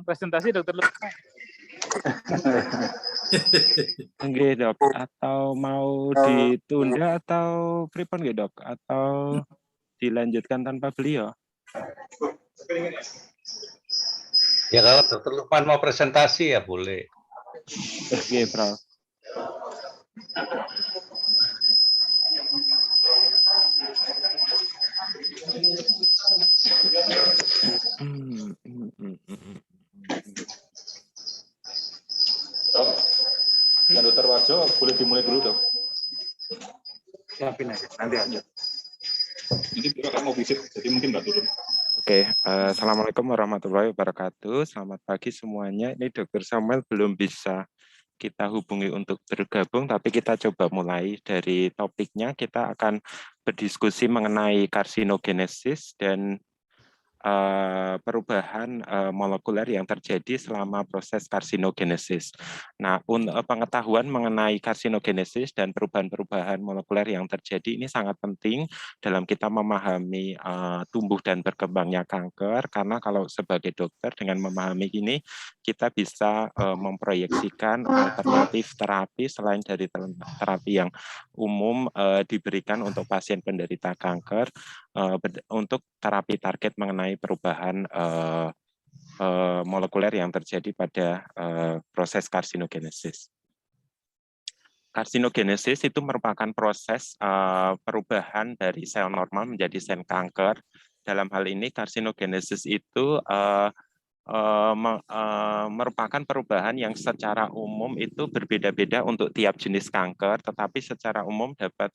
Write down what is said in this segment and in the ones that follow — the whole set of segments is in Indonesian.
presentasi Dokter Lukman. Nggih, Dok. Atau mau ditunda atau pripun nggih, Dok? Atau dilanjutkan tanpa beliau? Ya kalau Dokter Lukman mau presentasi ya boleh. Nggih, Prof. Dok, yang Dokter Warjo boleh dimulai dulu, Dok. Siapin aja, nanti aja. Ini beliau kan mau visit, jadi mungkin nggak turun. Oke, Assalamualaikum warahmatullahi wabarakatuh. Selamat pagi semuanya. Ini Dokter Samuel belum bisa kita hubungi untuk bergabung, tapi kita coba mulai dari topiknya. Kita akan berdiskusi mengenai karsinogenesis dan perubahan molekuler yang terjadi selama proses karsinogenesis. Nah, pengetahuan mengenai karsinogenesis dan perubahan-perubahan molekuler yang terjadi ini sangat penting dalam kita memahami tumbuh dan berkembangnya kanker, karena kalau sebagai dokter dengan memahami ini, kita bisa memproyeksikan alternatif terapi selain dari terapi yang umum diberikan untuk pasien penderita kanker, untuk terapi target mengenai perubahan molekuler yang terjadi pada proses karsinogenesis. Karsinogenesis itu merupakan proses perubahan dari sel normal menjadi sel kanker. Dalam hal ini karsinogenesis itu merupakan perubahan yang secara umum itu berbeda-beda untuk tiap jenis kanker, tetapi secara umum dapat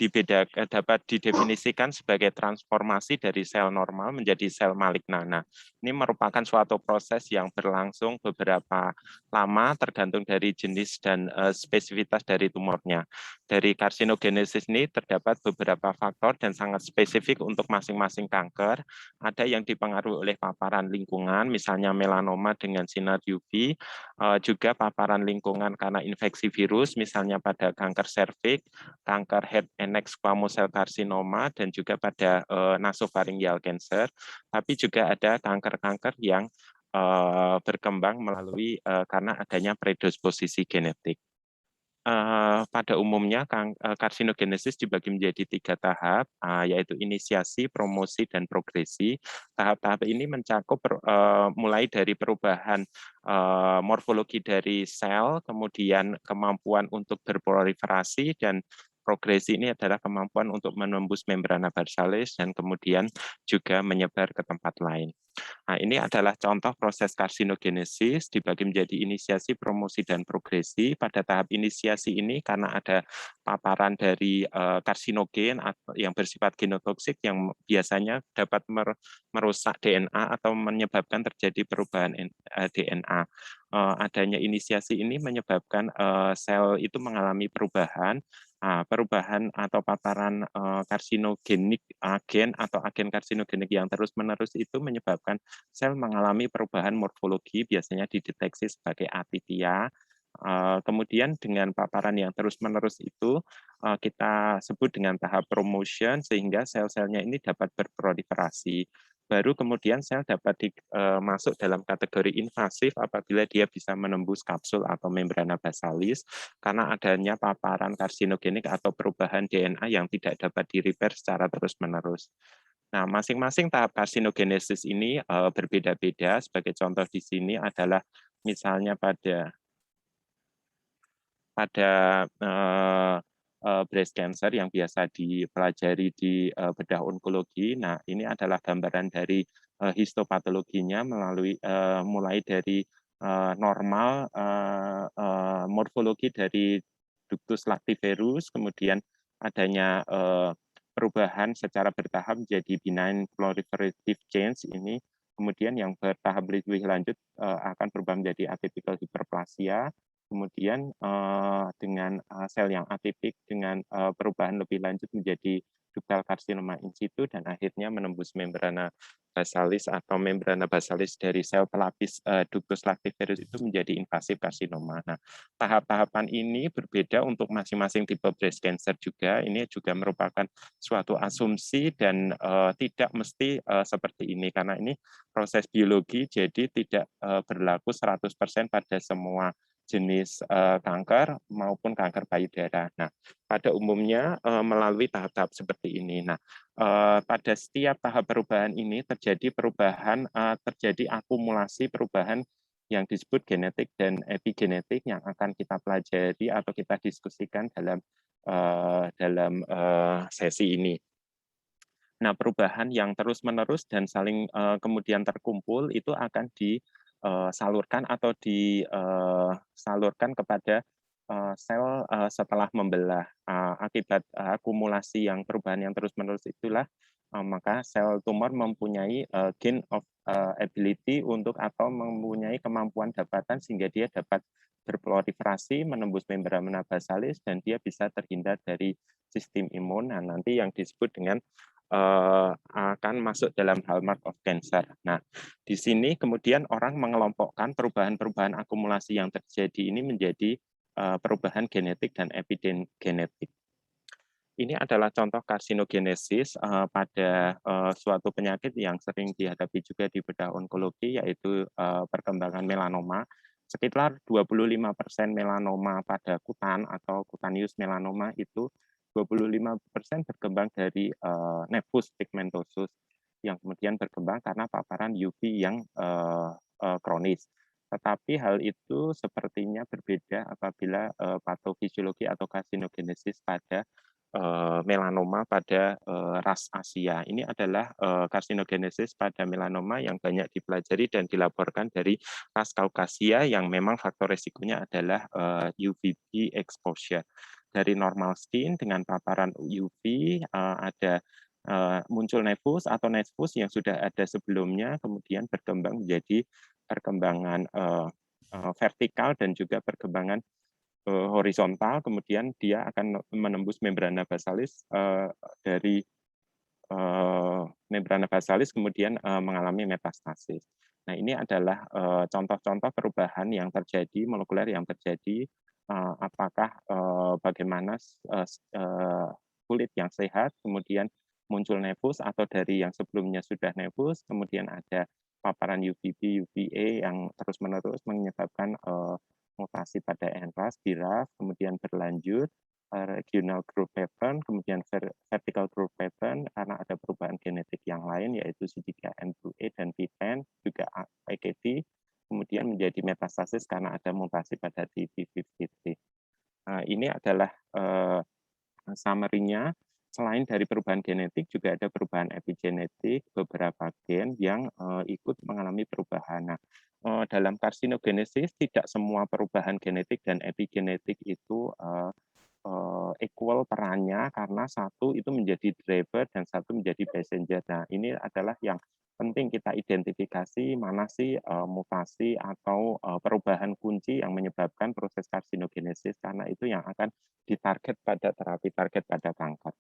didefinisikan sebagai transformasi dari sel normal menjadi sel maligna. Ini merupakan suatu proses yang berlangsung beberapa lama tergantung dari jenis dan spesifitas dari tumornya. Dari karsinogenesis ini terdapat beberapa faktor dan sangat spesifik untuk masing-masing kanker. Ada yang dipengaruhi oleh paparan lingkungan, misalnya melanoma dengan sinar UV, juga paparan lingkungan karena infeksi virus, misalnya pada kanker serviks, kanker head and neck squamous cell carcinoma, dan juga pada nasopharyngeal cancer. Tapi juga ada kanker-kanker yang berkembang melalui karena adanya predisposisi genetik. Pada umumnya karsinogenesis dibagi menjadi 3 tahap, yaitu inisiasi, promosi, dan progresi. Tahap-tahap ini mencakup mulai dari perubahan morfologi dari sel, kemudian kemampuan untuk berproliferasi, dan progresi ini adalah kemampuan untuk menembus membrana basalis dan kemudian juga menyebar ke tempat lain. Nah, ini adalah contoh proses karsinogenesis dibagi menjadi inisiasi, promosi, dan progresi. Pada tahap inisiasi ini karena ada paparan dari karsinogen yang bersifat genotoksik yang biasanya dapat merusak DNA atau menyebabkan terjadi perubahan DNA. Adanya inisiasi ini menyebabkan sel itu mengalami perubahan atau paparan karsinogenik agen atau agen karsinogenik yang terus-menerus itu menyebabkan sel mengalami perubahan morfologi, biasanya dideteksi sebagai atipia. Kemudian dengan paparan yang terus-menerus itu kita sebut dengan tahap promotion, sehingga sel-selnya ini dapat berproliferasi. Baru kemudian sel dapat masuk dalam kategori invasif apabila dia bisa menembus kapsul atau membrana basalis karena adanya paparan karsinogenik atau perubahan DNA yang tidak dapat di-repair secara terus-menerus. Nah, masing-masing tahap karsinogenesis ini berbeda-beda. Sebagai contoh di sini adalah misalnya pada breast cancer yang biasa dipelajari di bedah onkologi. Nah, ini adalah gambaran dari histopatologinya mulai dari normal morfologi dari ductus lactiferus, kemudian adanya perubahan secara bertahap menjadi benign proliferative change ini, kemudian yang bertahap lebih lanjut akan berubah menjadi atypical hyperplasia. Kemudian dengan sel yang atipik dengan perubahan lebih lanjut menjadi ductal karsinoma in situ dan akhirnya menembus membrana basalis atau membrana basalis dari sel pelapis ductus lactiferus itu menjadi invasif karsinoma. Nah, tahap-tahapan ini berbeda untuk masing-masing tipe breast cancer juga. Ini juga merupakan suatu asumsi dan tidak mesti seperti ini karena ini proses biologi, jadi tidak berlaku 100% pada semua jenis kanker maupun kanker payudara. Nah, pada umumnya melalui tahap-tahap seperti ini. Nah, pada setiap tahap perubahan ini terjadi perubahan, terjadi akumulasi perubahan yang disebut genetik dan epigenetik yang akan kita pelajari atau kita diskusikan dalam sesi ini. Nah, perubahan yang terus-menerus dan saling kemudian terkumpul itu akan disalurkan atau disalurkan kepada sel setelah membelah. Akibat akumulasi yang perubahan yang terus-menerus itulah maka sel tumor mempunyai gain of ability untuk atau mempunyai kemampuan dapatan sehingga dia dapat berproliferasi, menembus membrana basalis dan dia bisa terhindar dari sistem imun. Nah, nanti yang disebut dengan akan masuk dalam hallmark of cancer. Nah, di sini kemudian orang mengelompokkan perubahan-perubahan akumulasi yang terjadi ini menjadi perubahan genetik dan epigenetik. Ini adalah contoh karsinogenesis pada suatu penyakit yang sering dihadapi juga di bedah onkologi, yaitu perkembangan melanoma. Sekitar 25% melanoma pada kutan atau cutaneous melanoma itu 25% berkembang dari nevus pigmentosus yang kemudian berkembang karena paparan UV yang kronis. Tetapi hal itu sepertinya berbeda apabila patofisiologi atau karsinogenesis pada melanoma pada ras Asia. Ini adalah karsinogenesis pada melanoma yang banyak dipelajari dan dilaporkan dari ras Kaukasia yang memang faktor resikonya adalah UVB exposure. Dari normal skin dengan paparan UV ada muncul nevus atau nevus yang sudah ada sebelumnya, kemudian berkembang menjadi perkembangan vertikal dan juga perkembangan horizontal, kemudian dia akan menembus membrana basalis dari membrana basalis kemudian mengalami metastasis. Nah, ini adalah contoh-contoh perubahan yang terjadi, molekuler yang terjadi, apakah bagaimana kulit yang sehat, kemudian muncul nevus atau dari yang sebelumnya sudah nevus, kemudian ada paparan UVB, UVA yang terus-menerus menyebabkan mutasi pada NRAS, BRAF, kemudian berlanjut regional growth pattern, kemudian vertical growth pattern karena ada perubahan genetik yang lain yaitu C3N2A dan P10, juga AKT, kemudian menjadi metastasis karena ada mutasi pada TP53. Ini adalah summary-nya. Selain dari perubahan genetik, juga ada perubahan epigenetik, beberapa gen yang ikut mengalami perubahan. Nah, dalam karsinogenesis, tidak semua perubahan genetik dan epigenetik itu equal perannya, karena satu itu menjadi driver dan satu menjadi passenger. Nah, ini adalah yang penting kita identifikasi mana sih mutasi atau perubahan kunci yang menyebabkan proses karsinogenesis, karena itu yang akan ditarget pada terapi target pada kanker.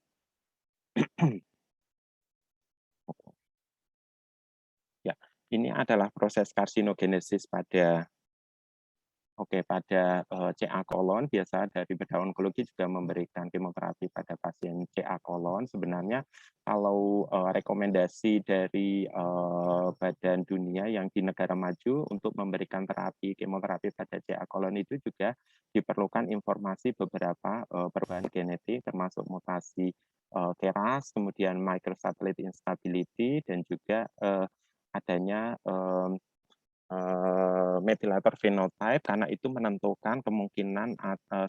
Ya, ini adalah proses karsinogenesis pada CA kolon. Biasa dari bedah onkologi juga memberikan kemoterapi pada pasien CA kolon. Sebenarnya kalau rekomendasi dari Badan Dunia yang di negara maju untuk memberikan kemoterapi pada CA kolon itu juga diperlukan informasi beberapa perubahan genetik termasuk mutasi KRAS, kemudian microsatellite instability, dan juga adanya methylator phenotype, karena itu menentukan kemungkinan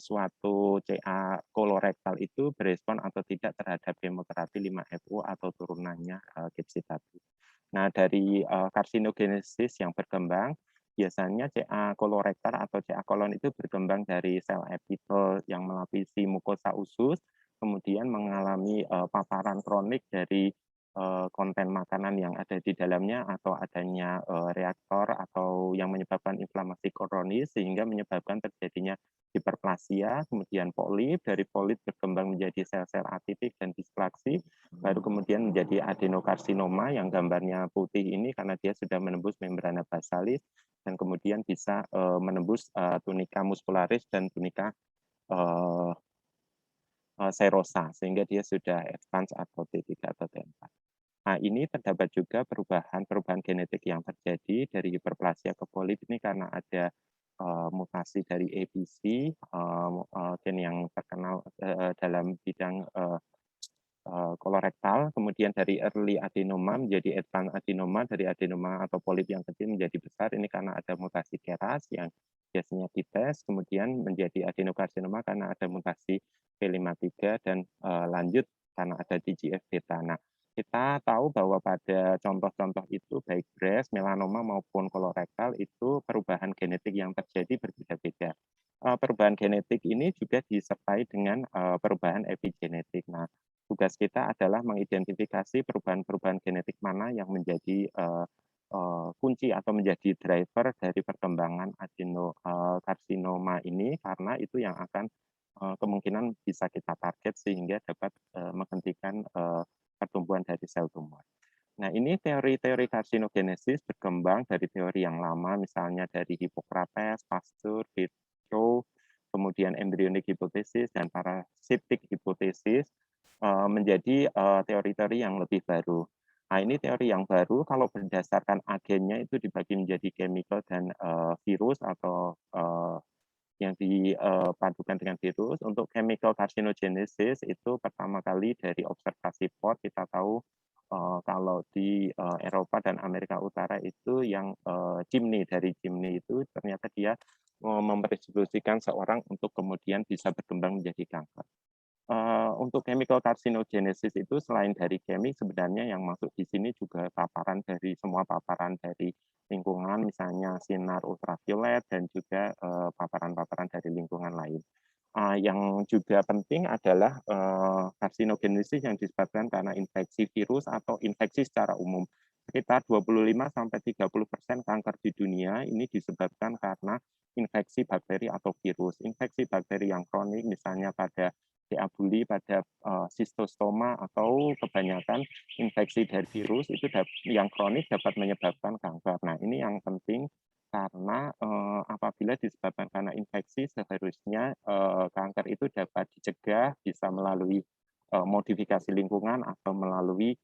suatu CA kolorektal itu berespon atau tidak terhadap kemoterapi 5-FU atau turunannya capecitabine. Nah, dari karsinogenesis yang berkembang, biasanya CA kolorektal atau CA kolon itu berkembang dari sel epitel yang melapisi mukosa usus, kemudian mengalami paparan kronik dari konten makanan yang ada di dalamnya atau adanya reaktor atau yang menyebabkan inflamasi kronis sehingga menyebabkan terjadinya hiperplasia, kemudian polip, dari polip berkembang menjadi sel-sel atipik dan displaksi, baru kemudian menjadi adenokarsinoma yang gambarnya putih ini karena dia sudah menembus membrana basalis dan kemudian bisa menembus tunika muscularis dan tunika serosa sehingga dia sudah advance atau T3 atau T4. Nah, ini terdapat juga perubahan genetik yang terjadi dari hiperplasia ke polip ini karena ada mutasi dari ABC, gen yang terkenal dalam bidang kolorektal, kemudian dari early adenoma menjadi advanced adenoma, dari adenoma atau polip yang kecil menjadi besar, ini karena ada mutasi KRAS yang biasanya dites, kemudian menjadi adenokarsinoma karena ada mutasi P53 dan lanjut karena ada TGF-beta. Nah, kita tahu bahwa pada contoh-contoh itu baik breast, melanoma maupun kolorektal itu perubahan genetik yang terjadi berbeda-beda. Perubahan genetik ini juga disertai dengan perubahan epigenetik. Nah, tugas kita adalah mengidentifikasi perubahan-perubahan genetik mana yang menjadi kunci atau menjadi driver dari perkembangan adenokarsinoma ini karena itu yang akan kemungkinan bisa kita target sehingga dapat menghentikan pertumbuhan dari sel tumor. Nah, ini teori-teori karsinogenesis berkembang dari teori yang lama, misalnya dari Hippocrates, Pasteur, Virchow, kemudian embryonic hypothesis dan parasitic hypothesis menjadi teori-teori yang lebih baru. Nah, ini teori yang baru kalau berdasarkan agennya itu dibagi menjadi chemical dan virus atau yang dipadukan dengan virus. Untuk chemical carcinogenesis itu pertama kali dari observasi POT kita tahu kalau di Eropa dan Amerika Utara itu yang chimney dari chimney itu ternyata dia memprediksikan seorang untuk kemudian bisa berkembang menjadi kanker. Untuk chemical carcinogenesis itu selain dari kemik sebenarnya yang masuk di sini juga paparan dari semua paparan dari lingkungan misalnya sinar ultraviolet dan juga paparan-paparan dari lingkungan lain. Yang juga penting adalah karsinogenesis yang disebabkan karena infeksi virus atau infeksi secara umum. Sekitar 25-30% kanker di dunia ini disebabkan karena infeksi bakteri atau virus. Infeksi bakteri yang kronik misalnya pada abuli, pada cystostoma atau kebanyakan infeksi dari virus itu yang kronik dapat menyebabkan kanker. Nah, ini yang penting karena apabila disebabkan karena infeksi seharusnya kanker itu dapat dicegah bisa melalui modifikasi lingkungan atau melalui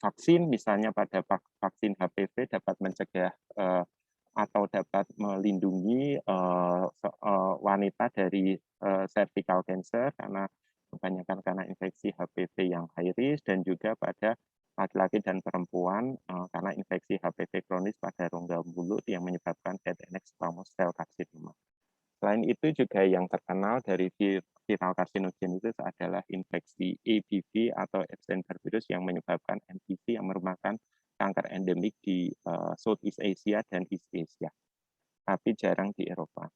vaksin, misalnya pada vaksin HPV dapat mencegah atau dapat melindungi wanita dari cervical cancer karena kebanyakan karena infeksi HPV yang high risk dan juga pada laki-laki dan perempuan karena infeksi HPV kronis pada rongga mulut yang menyebabkan head and neck squamous cell carcinoma. Selain itu juga yang terkenal dari viral carcinogenesis adalah infeksi EBV atau Epstein-Barr virus yang menyebabkan MPV yang merupakan kanker endemik di Southeast Asia dan East Asia, tapi jarang di Eropa.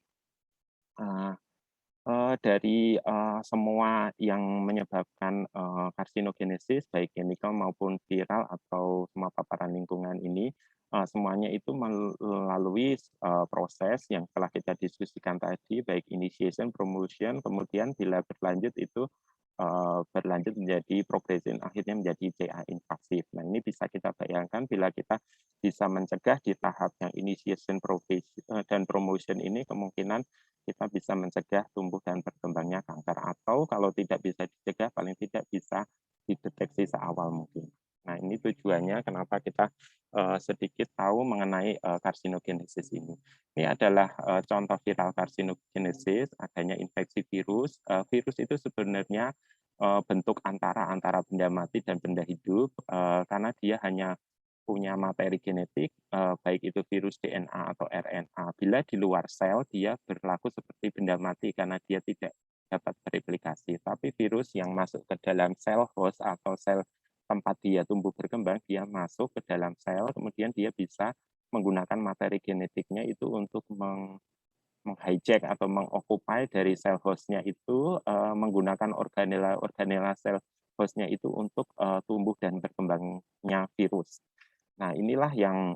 Dari semua yang menyebabkan karsinogenesis, baik chemical maupun viral atau semua paparan lingkungan ini, semuanya itu melalui proses yang telah kita diskusikan tadi, baik initiation, promotion, kemudian bila berlanjut itu berlanjut menjadi progression, akhirnya menjadi CA invasif. Nah, ini bisa kita bayangkan bila kita bisa mencegah di tahap yang initiation dan promotion ini, kemungkinan kita bisa mencegah tumbuh dan berkembangnya kanker, atau kalau tidak bisa dicegah, paling tidak bisa dideteksi seawal mungkin. Nah, ini tujuannya kenapa kita sedikit tahu mengenai karsinogenesis ini. Ini adalah contoh viral karsinogenesis, adanya infeksi virus. Virus itu sebenarnya bentuk antara benda mati dan benda hidup, karena dia hanya punya materi genetik, baik itu virus DNA atau RNA. Bila di luar sel, dia berlaku seperti benda mati karena dia tidak dapat bereplikasi. Tapi virus yang masuk ke dalam sel host atau sel tempat dia tumbuh berkembang, dia masuk ke dalam sel, kemudian dia bisa menggunakan materi genetiknya itu untuk menghijack atau mengokupai dari sel hostnya itu, menggunakan organela sel hostnya itu untuk tumbuh dan berkembangnya virus. Nah, inilah yang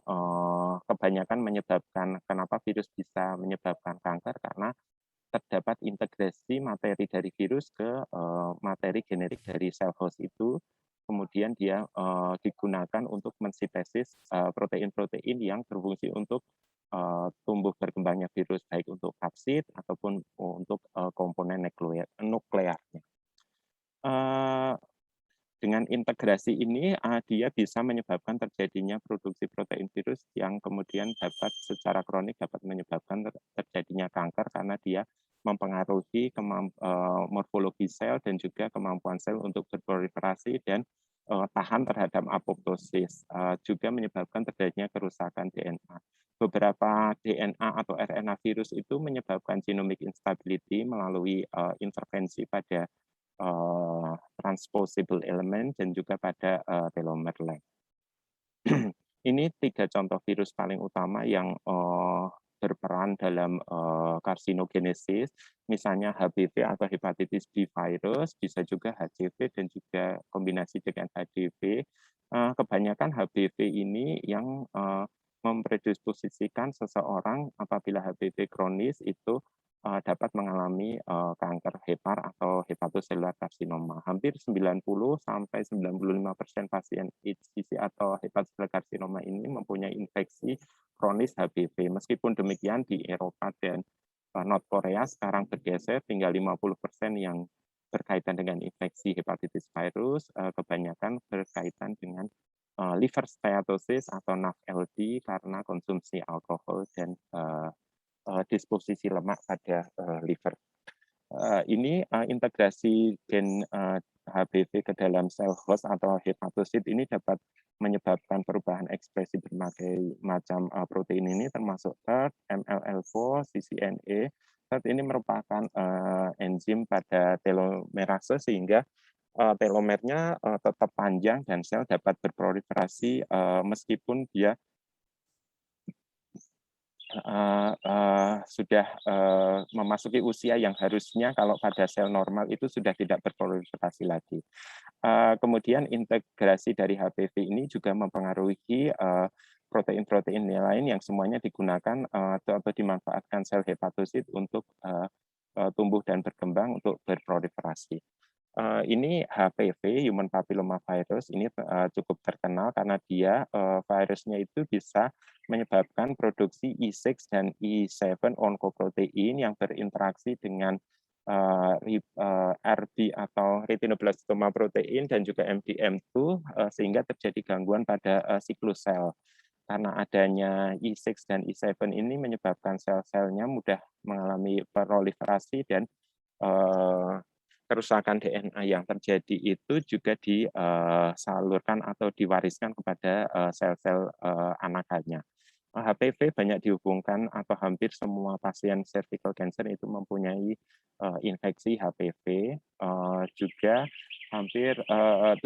kebanyakan menyebabkan kenapa virus bisa menyebabkan kanker, karena terdapat integrasi materi dari virus ke materi genetik dari sel host itu, kemudian dia digunakan untuk mensintesis protein-protein yang berfungsi untuk tumbuh berkembangnya virus, baik untuk kapsid ataupun untuk komponen nuklearnya. Dengan integrasi ini, dia bisa menyebabkan terjadinya produksi protein virus yang kemudian dapat secara kronik dapat menyebabkan terjadinya kanker karena dia mempengaruhi morfologi sel dan juga kemampuan sel untuk berproliferasi dan tahan terhadap apoptosis, juga menyebabkan terjadinya kerusakan DNA. Beberapa DNA atau RNA virus itu menyebabkan genomic instability melalui intervensi pada transposable element dan juga pada telomer length. Ini 3 contoh virus paling utama yang berperan dalam karsinogenesis, misalnya HBV atau hepatitis B virus, bisa juga HCV dan juga kombinasi dengan HDV. Kebanyakan HBV ini yang mempredisposisikan seseorang apabila HBV kronis itu dapat mengalami kanker hepar atau hepatoselular karsinoma. Hampir 90-95% pasien HCC atau hepatoselular karsinoma ini mempunyai infeksi kronis HBV. Meskipun demikian di Eropa dan North Korea sekarang bergeser tinggal 50% yang berkaitan dengan infeksi hepatitis virus, kebanyakan berkaitan dengan liver steatosis atau NAFLD karena konsumsi alkohol dan disposisi lemak pada liver. Ini integrasi gen HBV ke dalam sel host atau hepatosit ini dapat menyebabkan perubahan ekspresi berbagai macam protein ini termasuk TERT, MLL4, CCNA. TERT ini merupakan enzim pada telomerase sehingga telomernya tetap panjang dan sel dapat berproliferasi meskipun dia sudah memasuki usia yang harusnya kalau pada sel normal itu sudah tidak berproliferasi lagi. Kemudian integrasi dari HBV ini juga mempengaruhi protein-protein lain yang semuanya digunakan atau dimanfaatkan sel hepatosit untuk tumbuh dan berkembang untuk berproliferasi. Ini HPV, Human Papilloma Virus, ini cukup terkenal karena dia virusnya itu bisa menyebabkan produksi E6 dan E7 oncoprotein yang berinteraksi dengan RB atau retinoblastoma protein dan juga MDM2 sehingga terjadi gangguan pada siklus sel. Karena adanya E6 dan E7 ini menyebabkan sel-selnya mudah mengalami proliferasi dan kerusakan DNA yang terjadi itu juga disalurkan atau diwariskan kepada sel-sel anakannya. HPV banyak dihubungkan atau hampir semua pasien cervical cancer itu mempunyai infeksi HPV. Juga hampir 70%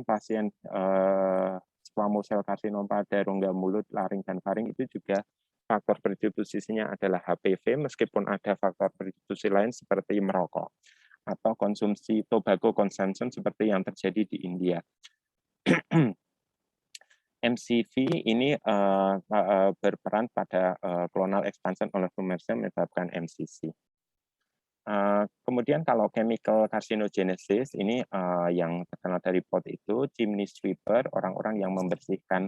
pasien squamous cell carcinoma pada rongga mulut, laring, dan faring itu juga faktor predisposisinya adalah HPV, meskipun ada faktor predisposisi lain seperti merokok atau konsumsi tobacco consumption seperti yang terjadi di India. MCV ini berperan pada clonal expansion oligomerase menyebabkan MCC. Kemudian kalau chemical carcinogenesis ini yang terkenal dari pot itu, chimney sweeper, orang-orang yang membersihkan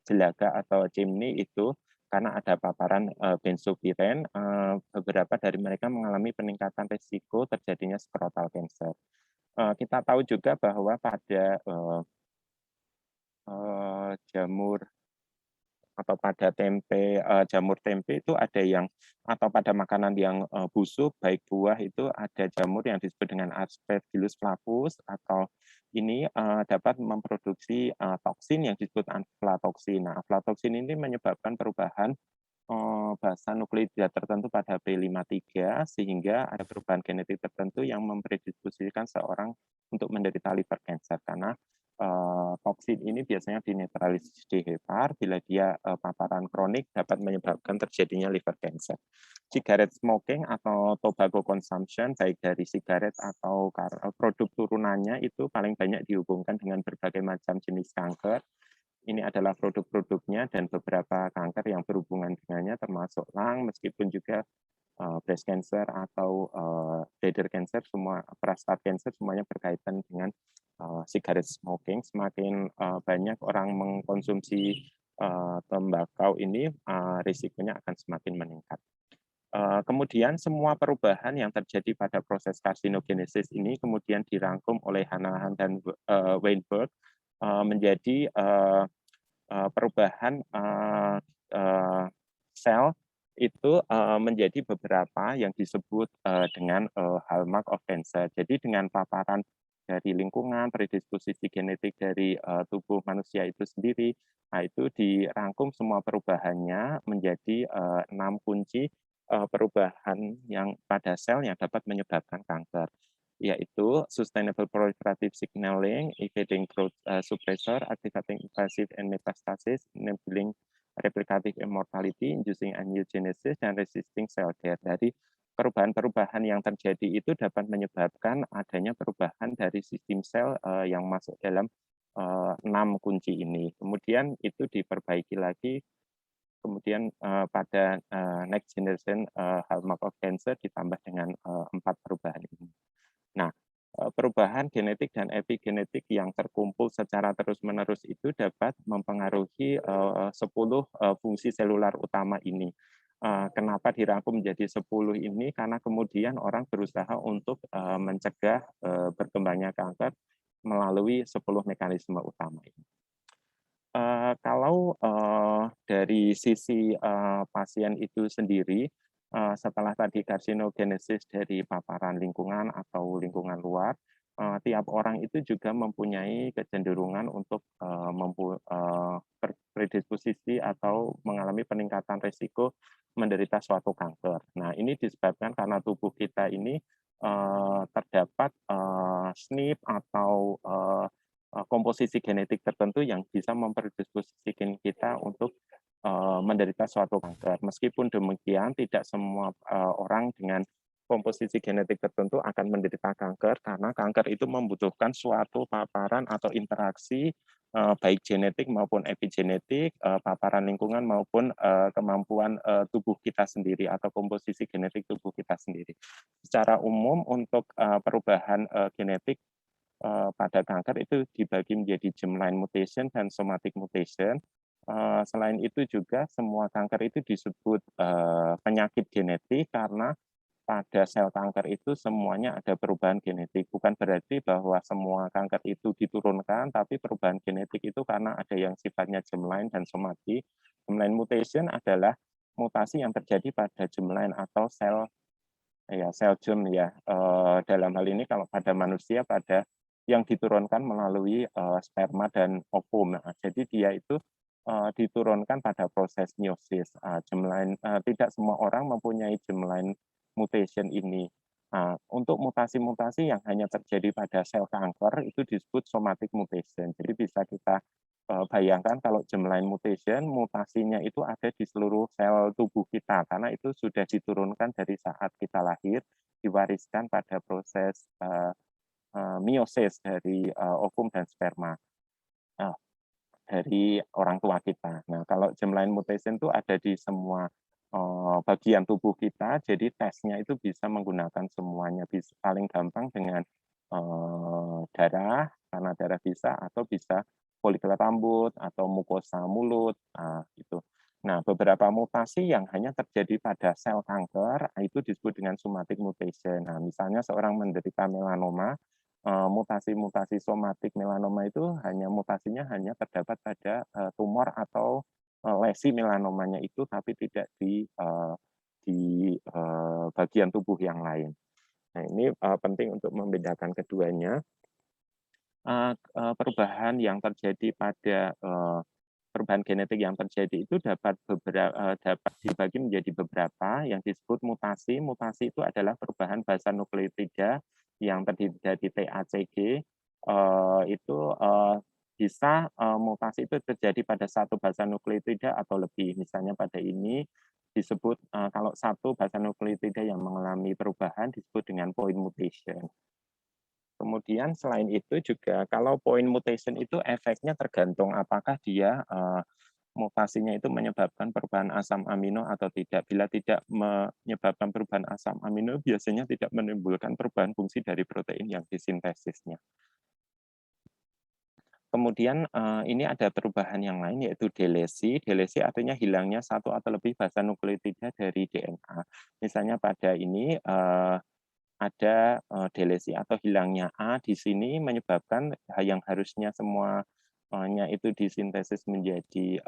jelaga atau chimney itu karena ada paparan benzopiren, beberapa dari mereka mengalami peningkatan risiko terjadinya scrotal cancer. Kita tahu juga bahwa pada jamur atau pada tempe, jamur tempe itu ada yang atau pada makanan yang busuk, baik buah itu ada jamur yang disebut dengan Aspergillus flavus atau ini dapat memproduksi toksin yang disebut aflatoksin. Nah, aflatoksin ini menyebabkan perubahan basa nukleotida tertentu pada B53 sehingga ada perubahan genetik tertentu yang mempredisposisikan seorang untuk menderita liver cancer karena toksin ini biasanya dinetralisasi di hepar, bila dia paparan kronik dapat menyebabkan terjadinya liver cancer. Cigarette smoking atau tobacco consumption, baik dari sigaret atau produk turunannya itu paling banyak dihubungkan dengan berbagai macam jenis kanker. Ini adalah produk-produknya dan beberapa kanker yang berhubungan dengannya termasuk lung, meskipun juga breast cancer atau bladder cancer, semua prostat cancer semuanya berkaitan dengan cigarette smoking. Semakin banyak orang mengkonsumsi tembakau ini, risikonya akan semakin meningkat. Kemudian semua perubahan yang terjadi pada proses karsinogenesis ini kemudian dirangkum oleh Hanahan dan Weinberg menjadi perubahan sel itu menjadi beberapa yang disebut dengan hallmark of cancer. Jadi dengan paparan dari lingkungan, predisposisi genetik dari tubuh manusia itu sendiri, nah itu dirangkum semua perubahannya menjadi 6 kunci perubahan yang pada sel yang dapat menyebabkan kanker, yaitu sustainable proliferative signaling, evading growth suppressor, activating invasive and metastasis, enabling replicative immortality, inducing angiogenesis, dan resisting cell death. Dari perubahan-perubahan yang terjadi itu dapat menyebabkan adanya perubahan dari sistem sel yang masuk dalam 6 kunci ini. Kemudian itu diperbaiki lagi, kemudian pada next generation hallmark of cancer ditambah dengan 4 perubahan ini. Nah, perubahan genetik dan epigenetik yang terkumpul secara terus-menerus itu dapat mempengaruhi 10 fungsi selular utama ini. Kenapa dirangkum menjadi 10 ini? Karena kemudian orang berusaha untuk mencegah berkembangnya kanker melalui 10 mekanisme utama ini. Kalau dari sisi pasien itu sendiri, setelah tadi karsinogenesis dari paparan lingkungan atau lingkungan luar, tiap orang itu juga mempunyai kecenderungan untuk predisposisi atau mengalami peningkatan risiko menderita suatu kanker. Nah, ini disebabkan karena tubuh kita ini terdapat SNP atau komposisi genetik tertentu yang bisa mempredisposisikan kita untuk menderita suatu kanker. Meskipun demikian, tidak semua orang dengan komposisi genetik tertentu akan menderita kanker, karena kanker itu membutuhkan suatu paparan atau interaksi baik genetik maupun epigenetik, paparan lingkungan maupun kemampuan tubuh kita sendiri atau komposisi genetik tubuh kita sendiri. Secara umum untuk perubahan genetik pada kanker itu dibagi menjadi germline mutation dan somatic mutation. Selain itu juga semua kanker itu disebut penyakit genetik karena pada sel kanker itu semuanya ada perubahan genetik. Bukan berarti bahwa semua kanker itu diturunkan, tapi perubahan genetik itu karena ada yang sifatnya germline dan somatic. Germline mutation adalah mutasi yang terjadi pada germline atau sel germ ya. Dalam hal ini kalau pada manusia pada yang diturunkan melalui sperma dan ovum. Nah, jadi dia itu diturunkan pada proses meiosis. Tidak semua orang mempunyai germline mutation ini. Nah, untuk mutasi-mutasi yang hanya terjadi pada sel kanker itu disebut somatic mutation. Jadi bisa kita bayangkan kalau germline mutation, mutasinya itu ada di seluruh sel tubuh kita, karena itu sudah diturunkan dari saat kita lahir, diwariskan pada proses meiosis dari ovum dan sperma dari orang tua kita. Nah, kalau germline mutation itu ada di semua bagian tubuh kita, jadi tesnya itu bisa menggunakan semuanya. Paling gampang dengan darah, karena darah bisa, atau bisa folikel rambut atau mukosa mulut, gitu. Nah, beberapa mutasi yang hanya terjadi pada sel kanker itu disebut dengan somatic mutation. Nah, misalnya seorang menderita melanoma, mutasi-mutasi somatik melanoma itu mutasinya hanya terdapat pada tumor atau lesi melanomanya itu, tapi tidak di bagian tubuh yang lain. Nah, ini penting untuk membedakan keduanya. Perubahan yang terjadi pada perubahan genetik yang terjadi itu dapat dibagi menjadi beberapa yang disebut mutasi. Mutasi itu adalah perubahan basa nukleotida yang terdiri dari TACG. Itu bisa mutasi itu terjadi pada satu basa nukleotida atau lebih. Misalnya pada ini disebut kalau satu basa nukleotida yang mengalami perubahan disebut dengan point mutation. Kemudian selain itu juga kalau point mutation itu efeknya tergantung apakah dia mutasinya itu menyebabkan perubahan asam amino atau tidak. Bila tidak menyebabkan perubahan asam amino, biasanya tidak menimbulkan perubahan fungsi dari protein yang disintesisnya. Kemudian ini ada perubahan yang lain yaitu delesi. Delesi artinya hilangnya satu atau lebih basa nukleotida dari DNA. Misalnya pada ini ada delesi atau hilangnya A di sini menyebabkan yang harusnya semuanya itu disintesis menjadi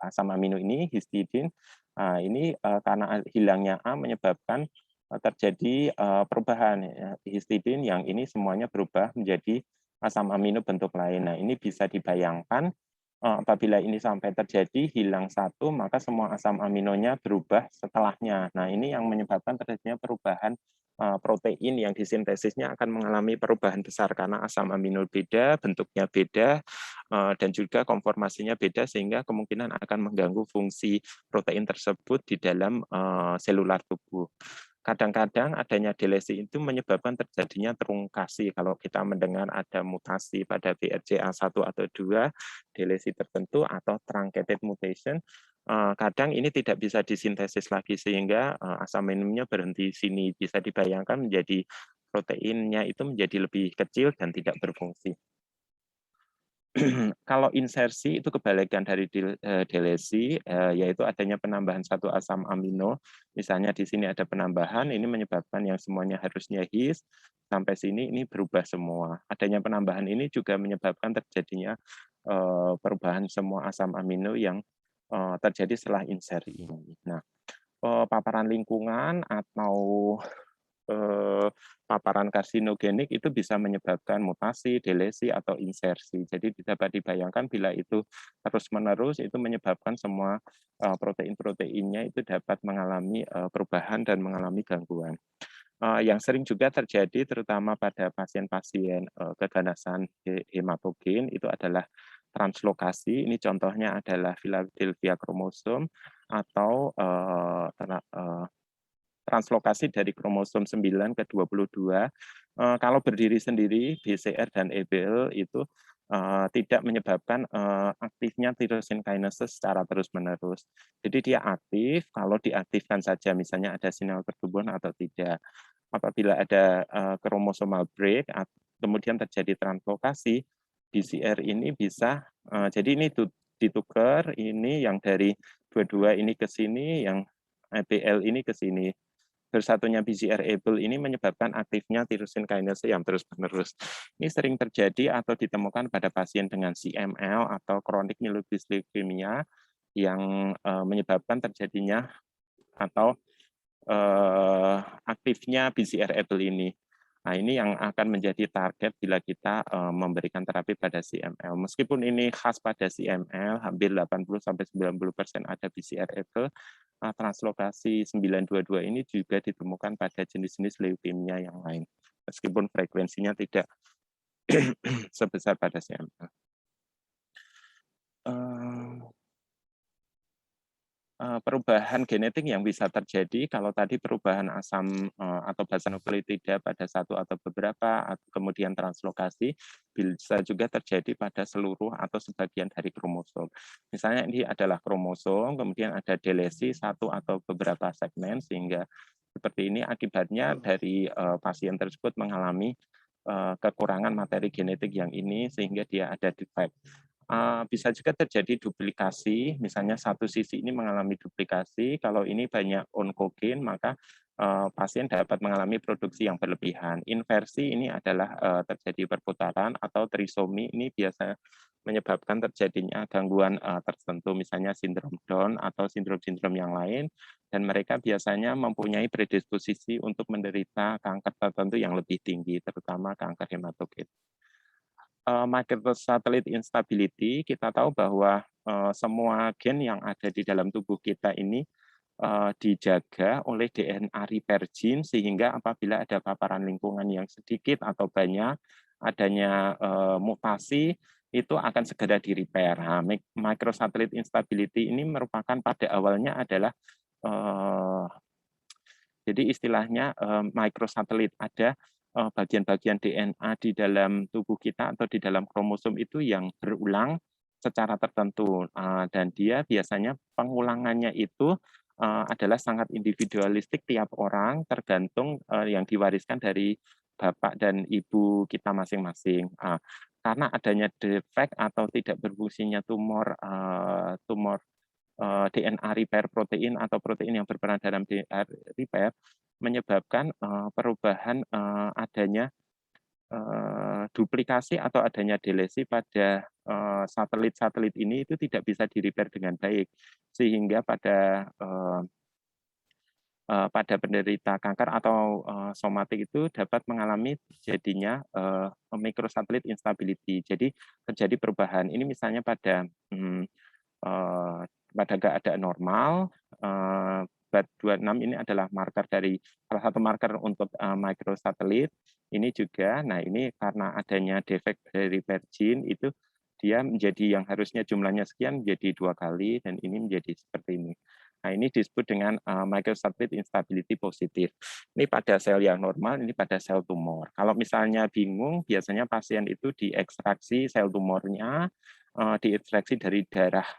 asam amino ini histidin. Ini karena hilangnya A menyebabkan terjadi perubahan histidin yang ini semuanya berubah menjadi asam amino bentuk lain. Nah, ini bisa dibayangkan apabila ini sampai terjadi hilang satu, maka semua asam aminonya berubah setelahnya. Nah, ini yang menyebabkan terjadinya perubahan protein yang disintesisnya akan mengalami perubahan besar karena asam amino beda, bentuknya beda, dan juga konformasinya beda sehingga kemungkinan akan mengganggu fungsi protein tersebut di dalam selular tubuh. Kadang-kadang adanya delesi itu menyebabkan terjadinya trunkasi. Kalau kita mendengar ada mutasi pada BRCA1 atau 2, delesi tertentu atau truncated mutation, kadang ini tidak bisa disintesis lagi sehingga asam aminnya berhenti di sini. Bisa dibayangkan menjadi proteinnya itu menjadi lebih kecil dan tidak berfungsi. Kalau insersi itu kebalikan dari delesi, yaitu adanya penambahan satu asam amino. Misalnya di sini ada penambahan, ini menyebabkan yang semuanya harusnya his, sampai sini ini berubah semua. Adanya penambahan ini juga menyebabkan terjadinya perubahan semua asam amino yang terjadi setelah insersi ini. Nah, paparan lingkungan atau paparan karsinogenik itu bisa menyebabkan mutasi, delesi, atau insersi. Jadi dapat dibayangkan bila itu terus-menerus itu menyebabkan semua protein-proteinnya itu dapat mengalami perubahan dan mengalami gangguan. Yang sering juga terjadi terutama pada pasien-pasien keganasan hematogen itu adalah translokasi. Ini contohnya adalah Philadelphia kromosom atau translokasi dari kromosom 9 ke 22. Kalau berdiri sendiri, BCR dan EBL itu tidak menyebabkan aktifnya tyrosine kinase secara terus-menerus. Jadi dia aktif, kalau diaktifkan saja, misalnya ada sinyal pertumbuhan atau tidak. Apabila ada kromosomal break, kemudian terjadi translokasi, BCR ini bisa, jadi ini ditukar, ini yang dari 22 ini ke sini, yang EBL ini ke sini. Bersatunya BCR-ABL ini menyebabkan aktifnya tyrosine kinase yang terus-menerus. Ini sering terjadi atau ditemukan pada pasien dengan CML atau chronic myeloid leukemia yang menyebabkan terjadinya atau aktifnya BCR-ABL ini. Nah, ini yang akan menjadi target bila kita memberikan terapi pada CML. Meskipun ini khas pada CML, hampir 80-90% ada BCR-ABL, translokasi 922 ini juga ditemukan pada jenis-jenis leukemia yang lain. Meskipun frekuensinya tidak sebesar pada CML. Perubahan genetik yang bisa terjadi kalau tadi perubahan asam atau basa nukleotida pada satu atau beberapa, kemudian translokasi bisa juga terjadi pada seluruh atau sebagian dari kromosom. Misalnya ini adalah kromosom, kemudian ada delesi satu atau beberapa segmen sehingga seperti ini akibatnya dari pasien tersebut mengalami kekurangan materi genetik yang ini sehingga dia ada defect. Bisa juga terjadi duplikasi, misalnya satu sisi ini mengalami duplikasi, kalau ini banyak onkogen, maka pasien dapat mengalami produksi yang berlebihan. Inversi ini adalah terjadi perputaran atau trisomi, ini biasa menyebabkan terjadinya gangguan tertentu, misalnya sindrom Down atau sindrom-sindrom yang lain, dan mereka biasanya mempunyai predisposisi untuk menderita kanker tertentu yang lebih tinggi, terutama kanker hematogen. Microsatellite instability, kita tahu bahwa semua gen yang ada di dalam tubuh kita ini dijaga oleh DNA repair gene, sehingga apabila ada paparan lingkungan yang sedikit atau banyak, adanya mutasi, itu akan segera di-repair. Nah, microsatellite instability ini merupakan pada awalnya adalah jadi istilahnya microsatelit, ada bagian-bagian DNA di dalam tubuh kita atau di dalam kromosom itu yang berulang secara tertentu, dan dia biasanya pengulangannya itu adalah sangat individualistik tiap orang, tergantung yang diwariskan dari bapak dan ibu kita masing-masing. Karena adanya defek atau tidak berfungsinya tumor DNA repair protein atau protein yang berperan dalam DNA repair menyebabkan perubahan adanya duplikasi atau adanya delesi pada satelit-satelit ini itu tidak bisa di-repair dengan baik, sehingga pada penderita kanker atau somatik itu dapat mengalami terjadinya microsatellite instability. Jadi terjadi perubahan. Ini misalnya pada keadaan normal, BAT26 ini adalah marker dari salah satu marker untuk microsatelit. Ini juga, nah ini karena adanya defek dari repair gene itu dia menjadi yang harusnya jumlahnya sekian menjadi 2 kali, dan ini menjadi seperti ini. Nah, ini disebut dengan microsatellite instability positif. Ini pada sel yang normal, ini pada sel tumor. Kalau misalnya bingung, biasanya pasien itu diekstraksi sel tumornya, diekstraksi dari darah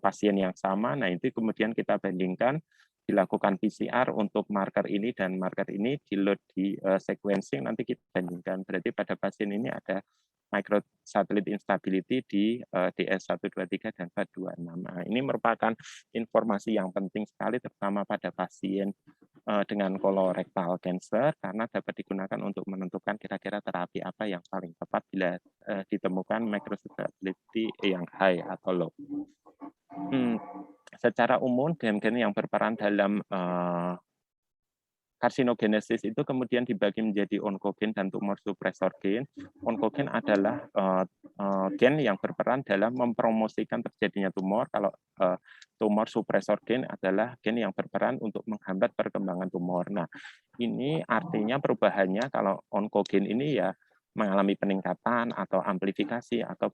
pasien yang sama. Nah, itu kemudian kita bandingkan, dilakukan PCR untuk marker ini dan marker ini, di-load di sequencing, nanti kita bandingkan. Berarti pada pasien ini ada microsatellite instability di DS123 dan FAT26. Nah, ini merupakan informasi yang penting sekali, terutama pada pasien dengan colorectal cancer, karena dapat digunakan untuk menentukan kira-kira terapi apa yang paling tepat bila ditemukan microsatellite yang high atau low. Secara umum, gen-gen yang berperan dalam karsinogenesis itu kemudian dibagi menjadi onkogen dan tumor supresor gen. Onkogen adalah gen yang berperan dalam mempromosikan terjadinya tumor. Kalau tumor supresor gen adalah gen yang berperan untuk menghambat perkembangan tumor. Nah, ini artinya perubahannya kalau onkogen ini ya mengalami peningkatan atau amplifikasi atau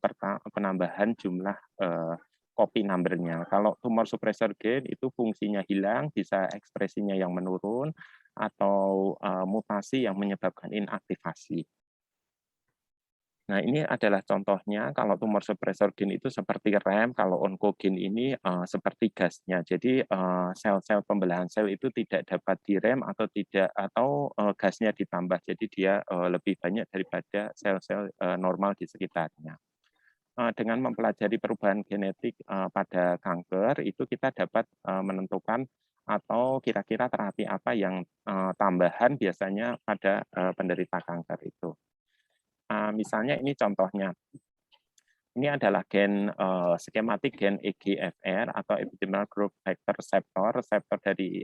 penambahan jumlah copy number-nya. Kalau tumor supresor gen itu fungsinya hilang, bisa ekspresinya yang menurun, atau mutasi yang menyebabkan inaktivasi. Nah, ini adalah contohnya. Kalau tumor supresor gen itu seperti rem, kalau onkogen ini seperti gasnya. Jadi sel-sel pembelahan sel itu tidak dapat direm atau gasnya ditambah. Jadi dia lebih banyak daripada sel-sel normal di sekitarnya. Dengan mempelajari perubahan genetik pada kanker, itu kita dapat menentukan atau kira-kira terapi apa yang tambahan biasanya pada penderita kanker itu. Misalnya ini contohnya. Ini adalah gen skematik gen EGFR atau epidermal growth factor reseptor dari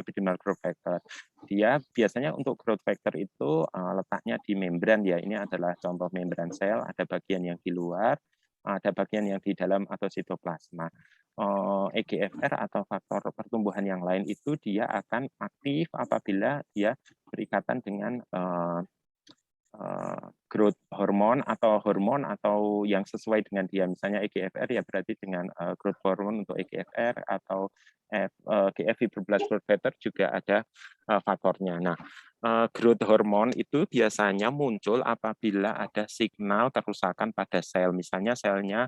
epidermal growth factor. Dia biasanya untuk growth factor itu letaknya di membran ya. Ini adalah contoh membran sel, ada bagian yang di luar, ada bagian yang di dalam atau sitoplasma. EGFR atau faktor pertumbuhan yang lain itu dia akan aktif apabila dia berikatan dengan growth hormone atau yang sesuai dengan dia. Misalnya EGFR ya berarti dengan growth hormone untuk EGFR, atau GF fibroblast growth factor juga ada faktornya. Nah, growth hormone itu biasanya muncul apabila ada signal kerusakan pada sel. Misalnya selnya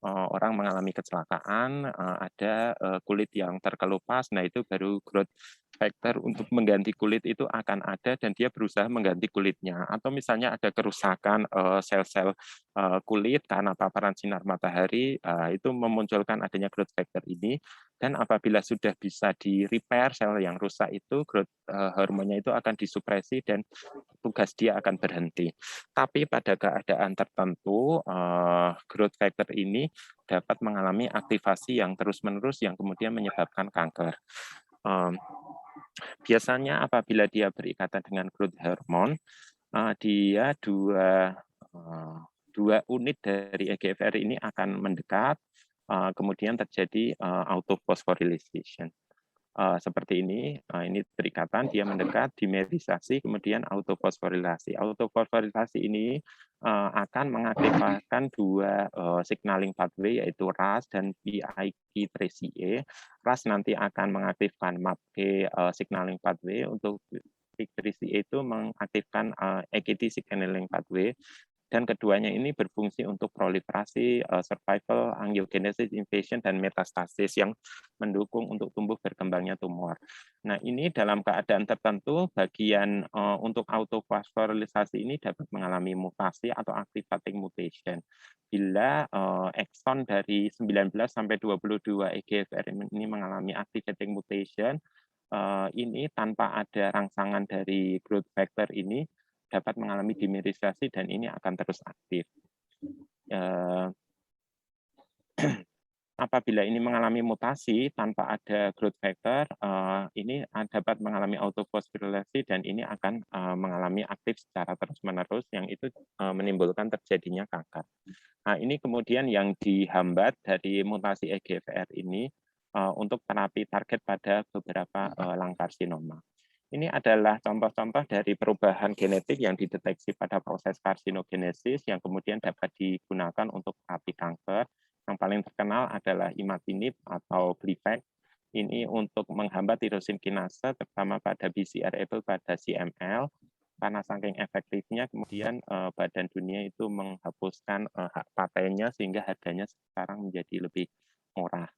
orang mengalami kecelakaan, ada kulit yang terkelupas, nah itu baru growth factor untuk mengganti kulit itu akan ada, dan dia berusaha mengganti kulitnya. Atau misalnya ada kerusakan sel-sel kulit karena paparan sinar matahari, itu memunculkan adanya growth factor ini, dan apabila sudah bisa di-repair sel yang rusak itu, growth hormonnya itu akan disupresi dan tugas dia akan berhenti. Tapi pada keadaan tertentu, growth factor ini dapat mengalami aktivasi yang terus-menerus yang kemudian menyebabkan kanker. Biasanya apabila dia berikatan dengan growth hormone, dia dua unit dari EGFR ini akan mendekat, kemudian terjadi autophosphorylation. Seperti ini berikatan, dia mendekat, dimerisasi, kemudian autofosforilasi. Autofosforilasi ini akan mengaktifkan dua signaling pathway, yaitu RAS dan PI3CA. RAS nanti akan mengaktifkan MAPK signaling pathway, untuk PI3CA itu mengaktifkan AKT signaling pathway, Dan keduanya ini berfungsi untuk proliferasi, survival, angiogenesis, invasion, dan metastasis yang mendukung untuk tumbuh berkembangnya tumor. Nah, ini dalam keadaan tertentu, bagian untuk autofosforilisasi ini dapat mengalami mutasi atau activating mutation. Bila ekson dari 19 sampai 22 EGFR ini mengalami activating mutation, ini tanpa ada rangsangan dari growth factor ini, dapat mengalami dimerisasi dan ini akan terus aktif. Apabila ini mengalami mutasi tanpa ada growth factor, ini dapat mengalami autofosforilasi dan ini akan mengalami aktif secara terus-menerus yang itu menimbulkan terjadinya kanker. Nah, ini kemudian yang dihambat dari mutasi EGFR ini untuk terapi target pada beberapa lung karsinoma. Ini adalah contoh-contoh dari perubahan genetik yang dideteksi pada proses karsinogenesis yang kemudian dapat digunakan untuk terapi kanker. Yang paling terkenal adalah imatinib atau Gleevec. Ini untuk menghambat tirosin kinase, terutama pada BCR-ABL pada CML. Karena saking efektifnya, kemudian Badan Dunia itu menghapuskan hak patennya sehingga harganya sekarang menjadi lebih murah.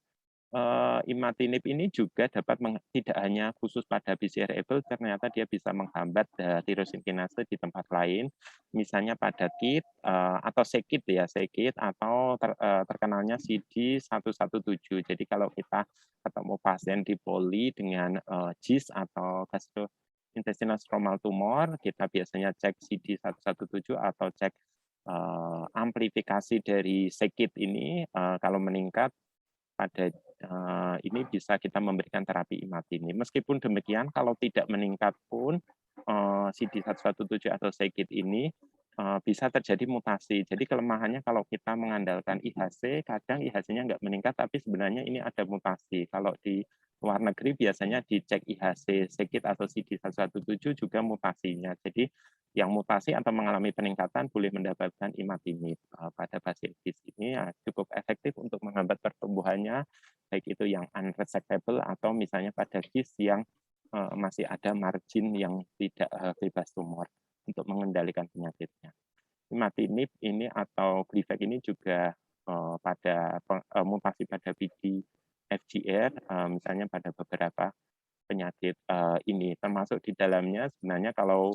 Imatinib ini juga dapat tidak hanya khusus pada BCR-ABL, ternyata dia bisa menghambat tirosin kinase di tempat lain, misalnya pada KIT atau SEKIT ya, SEKIT atau terkenalnya CD117. Jadi kalau kita ketemu pasien di poli dengan GIS atau gastrointestinal stromal tumor, kita biasanya cek CD117 atau cek amplifikasi dari SEKIT ini. Kalau meningkat pada ini bisa kita memberikan terapi imatinib. Meskipun demikian, kalau tidak meningkat pun CD117 atau SEKIT ini bisa terjadi mutasi. Jadi kelemahannya kalau kita mengandalkan IHC, kadang IHC-nya nggak meningkat, tapi sebenarnya ini ada mutasi. Kalau di luar negeri biasanya dicek IHC SEKIT atau CD117 juga mutasinya. Jadi yang mutasi atau mengalami peningkatan boleh mendapatkan imatinib. Pada pasien GIS ini cukup efektif untuk menghambat pertumbuhannya, baik itu yang unresectable atau misalnya pada GIS yang masih ada margin yang tidak bebas tumor untuk mengendalikan penyakitnya. Imatinib ini atau Gleevec ini juga pada mutasi pada PDFGR, misalnya pada beberapa penyakit ini, termasuk di dalamnya sebenarnya kalau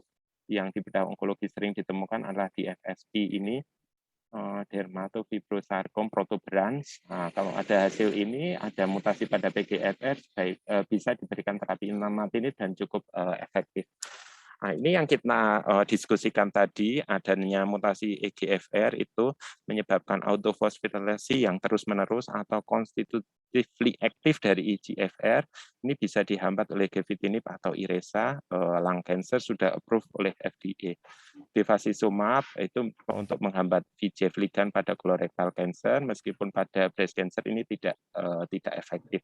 yang di bedah onkologi sering ditemukan adalah di FSP ini, dermatofibrosarkom protuberans. Nah, kalau ada hasil ini, ada mutasi pada PGFR, bisa diberikan terapi imatinib dan cukup efektif. Nah, ini yang kita diskusikan tadi, adanya mutasi EGFR itu menyebabkan autofosforilasi yang terus-menerus atau constitutively aktif dari EGFR. Ini bisa dihambat oleh gefitinib atau Iressa. Lung cancer sudah approved oleh FDA. Bevacizumab itu untuk menghambat VEGF ligand pada colorectal cancer, meskipun pada breast cancer ini tidak efektif.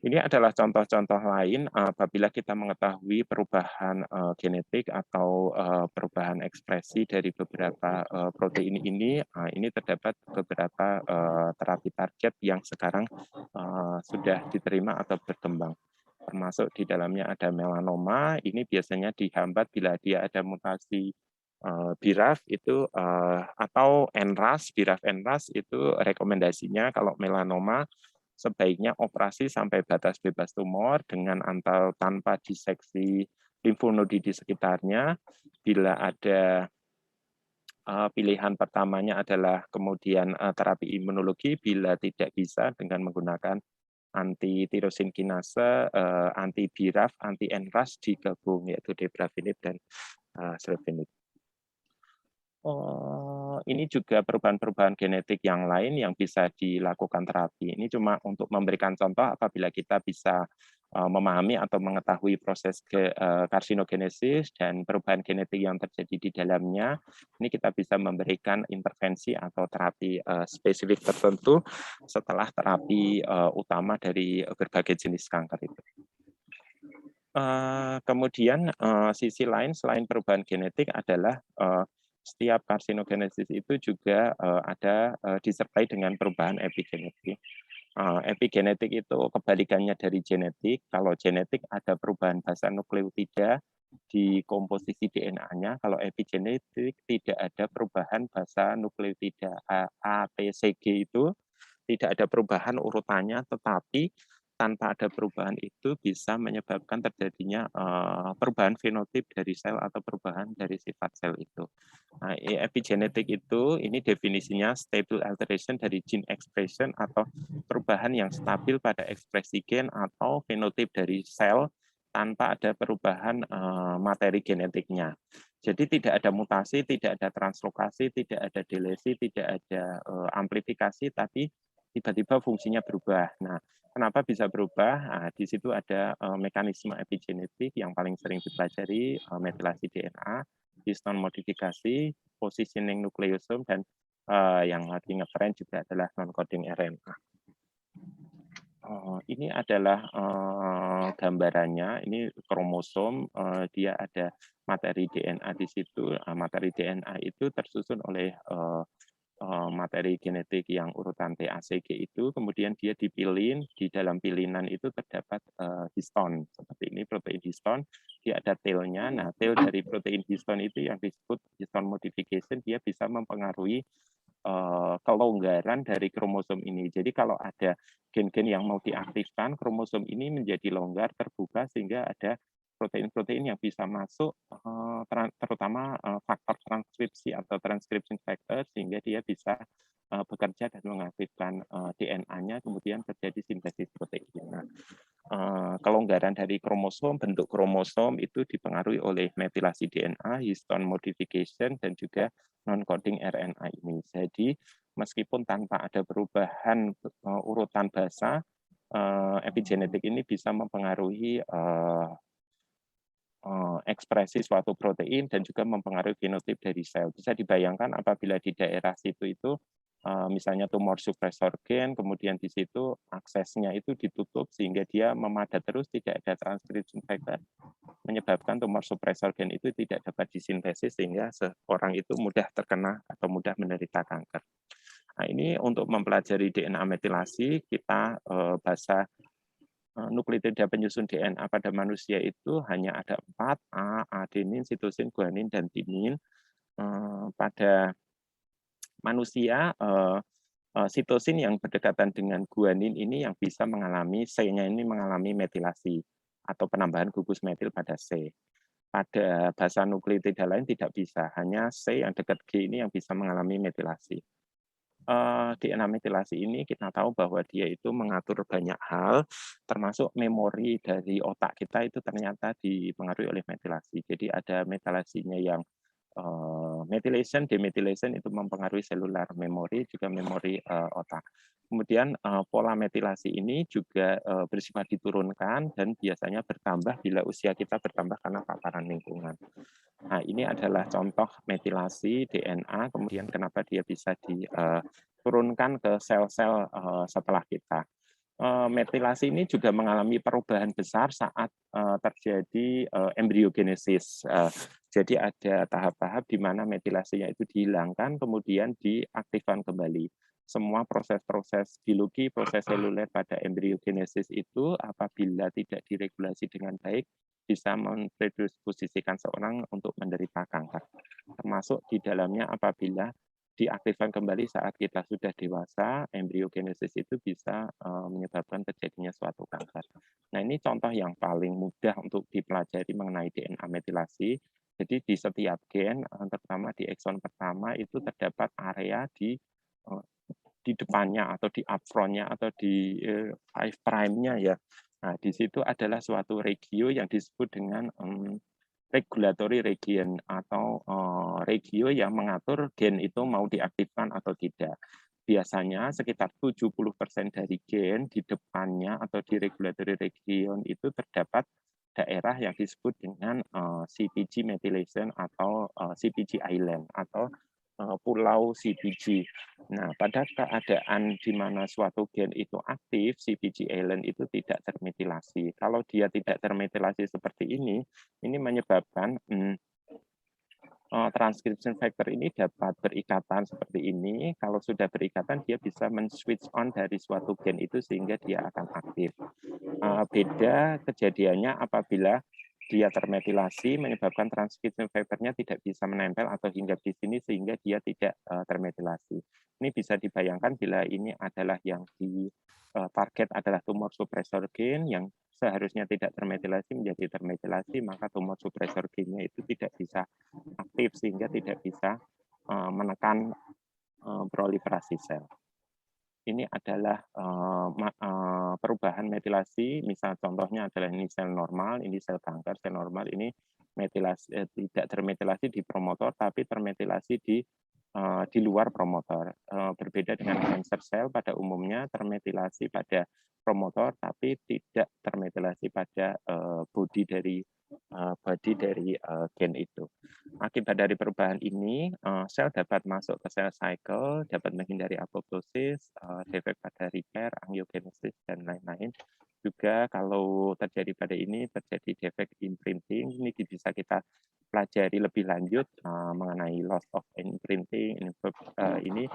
Ini adalah contoh-contoh lain apabila kita mengetahui perubahan genetik atau perubahan ekspresi dari beberapa protein ini terdapat beberapa terapi target yang sekarang sudah diterima atau berkembang. Termasuk di dalamnya ada melanoma, ini biasanya dihambat bila dia ada mutasi BRAF itu atau NRAS, BRAF-NRAS itu rekomendasinya kalau melanoma sebaiknya operasi sampai batas bebas tumor dengan tanpa diseksi limfonodi di sekitarnya. Bila ada pilihan pertamanya adalah kemudian terapi imunologi, bila tidak bisa dengan menggunakan anti tirosin kinase, anti BRAF, anti NRAS digabung, yaitu debrafinib dan srefinib. Ini juga perubahan-perubahan genetik yang lain yang bisa dilakukan terapi. Ini cuma untuk memberikan contoh apabila kita bisa memahami atau mengetahui proses karsinogenesis dan perubahan genetik yang terjadi di dalamnya. Ini kita bisa memberikan intervensi atau terapi spesifik tertentu setelah terapi utama dari berbagai jenis kanker itu. Kemudian sisi lain selain perubahan genetik adalah setiap karsinogenesis itu juga ada disertai dengan perubahan epigenetik. Epigenetik itu kebalikannya dari genetik. Kalau genetik ada perubahan basa nukleotida di komposisi DNA-nya. Kalau epigenetik tidak ada perubahan basa nukleotida. A, T, C, G itu tidak ada perubahan urutannya, tetapi tanpa ada perubahan itu bisa menyebabkan terjadinya perubahan fenotip dari sel atau perubahan dari sifat sel itu. Nah, epigenetik itu ini definisinya stable alteration dari gene expression atau perubahan yang stabil pada ekspresi gen atau fenotip dari sel tanpa ada perubahan materi genetiknya. Jadi tidak ada mutasi, tidak ada translokasi, tidak ada delesi, tidak ada amplifikasi, tapi tiba-tiba fungsinya berubah. Nah, kenapa bisa berubah? Nah, di situ ada mekanisme epigenetik yang paling sering dipelajari, metilasi DNA, histone modifikasi, positioning nukleosom, dan yang lagi ngetren juga adalah non-coding RNA. Ini adalah gambarannya. Ini kromosom, dia ada materi DNA di situ. Materi DNA itu tersusun oleh materi genetik yang urutan TACG itu, kemudian dia dipilin, di dalam pilinan itu terdapat histon, seperti ini protein histon, dia ada tail-nya. Nah, tail dari protein histon itu yang disebut histone modification, dia bisa mempengaruhi kelonggaran dari kromosom ini. Jadi kalau ada gen-gen yang mau diaktifkan, kromosom ini menjadi longgar, terbuka, sehingga ada protein-protein yang bisa masuk, terutama faktor transkripsi atau transcription factor, sehingga dia bisa bekerja dan mengaktifkan DNA-nya, kemudian terjadi sintesis protein. Nah, kelonggaran dari kromosom, bentuk kromosom itu dipengaruhi oleh metilasi DNA, histone modification, dan juga non-coding RNA ini. Jadi, meskipun tanpa ada perubahan urutan basa, epigenetik ini bisa mempengaruhi ekspresi suatu protein dan juga mempengaruhi fenotip dari sel. Bisa dibayangkan apabila di daerah situ itu misalnya tumor suppressor gen, kemudian di situ aksesnya itu ditutup sehingga dia memadat terus, tidak ada transcription factor, menyebabkan tumor suppressor gen itu tidak dapat disintesis sehingga seorang itu mudah terkena atau mudah menderita kanker. Nah, ini untuk mempelajari DNA metilasi, kita bahasa nukleotida penyusun DNA pada manusia itu hanya ada 4, A, adenin, sitosin, guanin, dan timin. Pada manusia, sitosin yang berdekatan dengan guanin ini yang bisa mengalami, C-nya ini mengalami metilasi atau penambahan gugus metil pada C. Pada basa nukleotida lain tidak bisa, hanya C yang dekat G ini yang bisa mengalami metilasi. DNA metilasi ini kita tahu bahwa dia itu mengatur banyak hal, termasuk memori dari otak kita itu ternyata dipengaruhi oleh metilasi. Jadi ada metilasinya yang methylation, demethylation itu mempengaruhi selular memori, juga memori otak. Kemudian pola metilasi ini juga bersifat diturunkan dan biasanya bertambah bila usia kita bertambah karena paparan lingkungan. Nah, ini adalah contoh metilasi DNA, kemudian kenapa dia bisa diturunkan ke sel-sel setelah kita. Metilasi ini juga mengalami perubahan besar saat terjadi embryogenesis. Jadi ada tahap-tahap di mana metilasinya itu dihilangkan, kemudian diaktifkan kembali. Semua proses-proses biologi, proses seluler pada embryogenesis itu apabila tidak diregulasi dengan baik, bisa mempredisposisikan seorang untuk menderita kanker. Termasuk di dalamnya apabila diaktifkan kembali saat kita sudah dewasa, embryogenesis itu bisa menyebabkan terjadinya suatu kanker. Nah, ini contoh yang paling mudah untuk dipelajari mengenai DNA metilasi. Jadi di setiap gen, terutama di ekson pertama itu terdapat area di depannya atau di upfront-nya atau di 5' prime-nya ya. Nah, di situ adalah suatu regio yang disebut dengan regulatory region atau regio yang mengatur gen itu mau diaktifkan atau tidak. Biasanya sekitar 70% dari gen di depannya atau di regulatory region itu terdapat daerah yang disebut dengan CpG methylation atau CpG island atau pulau CpG. Nah, pada keadaan di mana suatu gen itu aktif, CpG island itu tidak termetilasi. Kalau dia tidak termetilasi seperti ini menyebabkan transcription factor ini dapat berikatan seperti ini. Kalau sudah berikatan, dia bisa men-switch on dari suatu gen itu sehingga dia akan aktif. Beda kejadiannya apabila dia termetilasi menyebabkan transcription factor-nya tidak bisa menempel atau hinggap di sini sehingga dia tidak termetilasi. Ini bisa dibayangkan bila ini adalah yang di target adalah tumor suppressor gen yang seharusnya tidak termetilasi menjadi termetilasi, maka tumor suppressor gennya itu tidak bisa aktif sehingga tidak bisa menekan proliferasi sel. Ini adalah perubahan metilasi, misal contohnya adalah ini sel normal, ini sel kanker, sel normal ini metilasi tidak termetilasi di promotor tapi termetilasi di luar promotor. Berbeda dengan cancer cell pada umumnya termetilasi pada promotor tapi tidak termetilasi pada body dari gen itu. Akibat dari perubahan ini, sel dapat masuk ke sel cycle, dapat menghindari apoptosis, defek pada repair, angiogenesis, dan lain-lain. Juga kalau terjadi pada ini, terjadi defek imprinting, ini bisa kita pelajari lebih lanjut mengenai loss of imprinting. Ini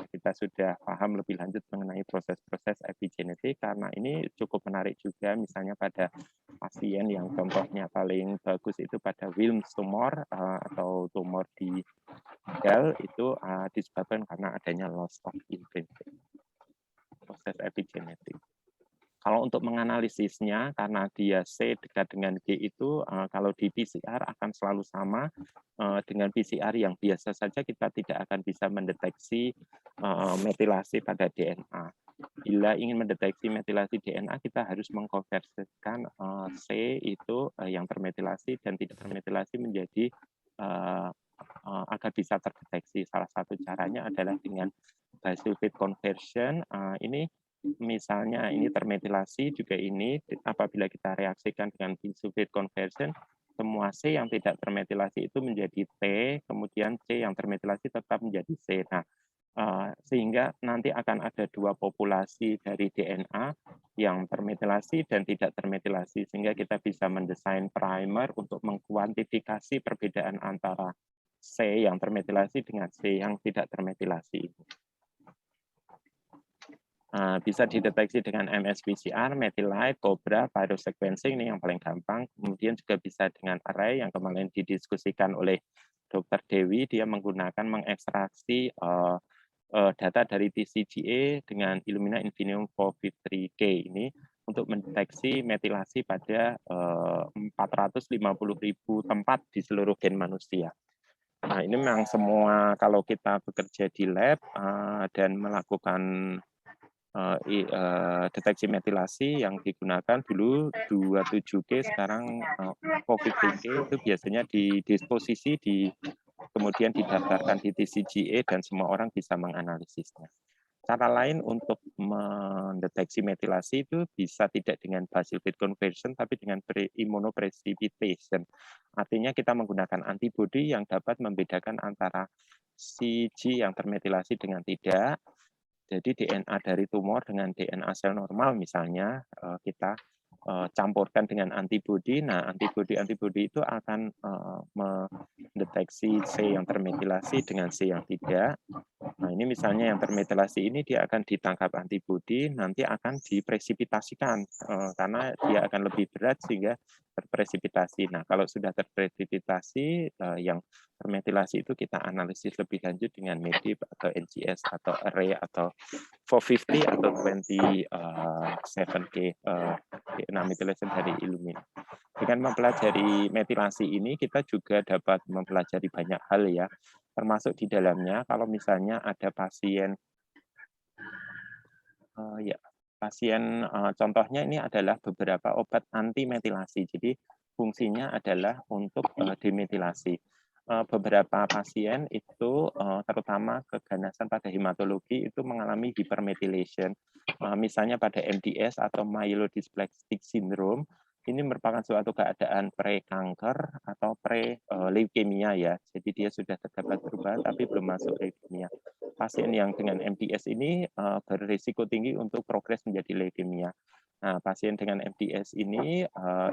kita sudah paham lebih lanjut mengenai proses-proses epigenetik, karena ini cukup menarik juga, misalnya pada pasien yang contohnya paling bagus itu pada Wilms tumor atau tumor di sel itu disebabkan karena adanya loss of imprinting, proses epigenetik. Kalau untuk menganalisisnya, karena dia C dekat dengan G itu, kalau di PCR akan selalu sama dengan PCR yang biasa saja kita tidak akan bisa mendeteksi metilasi pada DNA. Bila ingin mendeteksi metilasi DNA, kita harus mengkonversikan C itu yang termetilasi dan tidak termetilasi menjadi agar bisa terdeteksi. Salah satu caranya adalah dengan Basil Fit conversion. Ini misalnya ini termetilasi juga ini apabila kita reaksikan dengan Basil Fit conversion, semua C yang tidak termetilasi itu menjadi T, kemudian C yang termetilasi tetap menjadi C. Nah, sehingga nanti akan ada dua populasi dari DNA yang termetilasi dan tidak termetilasi, sehingga kita bisa mendesain primer untuk mengkuantifikasi perbedaan antara C yang termetilasi dengan C yang tidak termetilasi. Bisa dideteksi dengan MS-PCR, Methylite, Cobra, Viral Sequencing, ini yang paling gampang. Kemudian juga bisa dengan array yang kemarin didiskusikan oleh Dr. Dewi, dia menggunakan mengekstraksi data dari TCGA dengan Illumina Infinium 453K ini untuk mendeteksi metilasi pada 450.000 tempat di seluruh gen manusia. Nah, ini memang semua kalau kita bekerja di lab dan melakukan deteksi metilasi yang digunakan dulu 27K, sekarang 453K itu biasanya didisposisi kemudian didaftarkan di TCGA dan semua orang bisa menganalisisnya. Cara lain untuk mendeteksi metilasi itu bisa tidak dengan Basil Fit conversion, tapi dengan immunoprecipitation. Artinya kita menggunakan antibodi yang dapat membedakan antara CG yang termetilasi dengan tidak. Jadi DNA dari tumor dengan DNA sel normal misalnya kita campurkan dengan antibodi. Nah, antibodi itu akan mendeteksi C yang termetilasi dengan C yang tidak. Nah, ini misalnya yang termetilasi ini dia akan ditangkap antibodi, nanti akan dipresipitasikan karena dia akan lebih berat sehingga terpresipitasi. Nah, kalau sudah terpresipitasi, yang termetilasi itu kita analisis lebih lanjut dengan MEDIP atau NGS atau array atau 450 atau 27K DNA methylation dari Illumina. Dengan mempelajari metilasi ini, kita juga dapat mempelajari banyak hal ya, termasuk di dalamnya kalau misalnya ada pasien contohnya ini adalah beberapa obat anti metilasi. Jadi fungsinya adalah untuk demetilasi. Beberapa pasien itu terutama keganasan pada hematologi itu mengalami hypermethylation. Misalnya pada MDS atau myelodysplastic syndrome, ini merupakan suatu keadaan pre-kanker atau pre-leukemia ya. Jadi dia sudah terdapat perubahan tapi belum masuk leukemia. Pasien yang dengan MDS ini berisiko tinggi untuk progres menjadi leukemia. Nah, pasien dengan MDS ini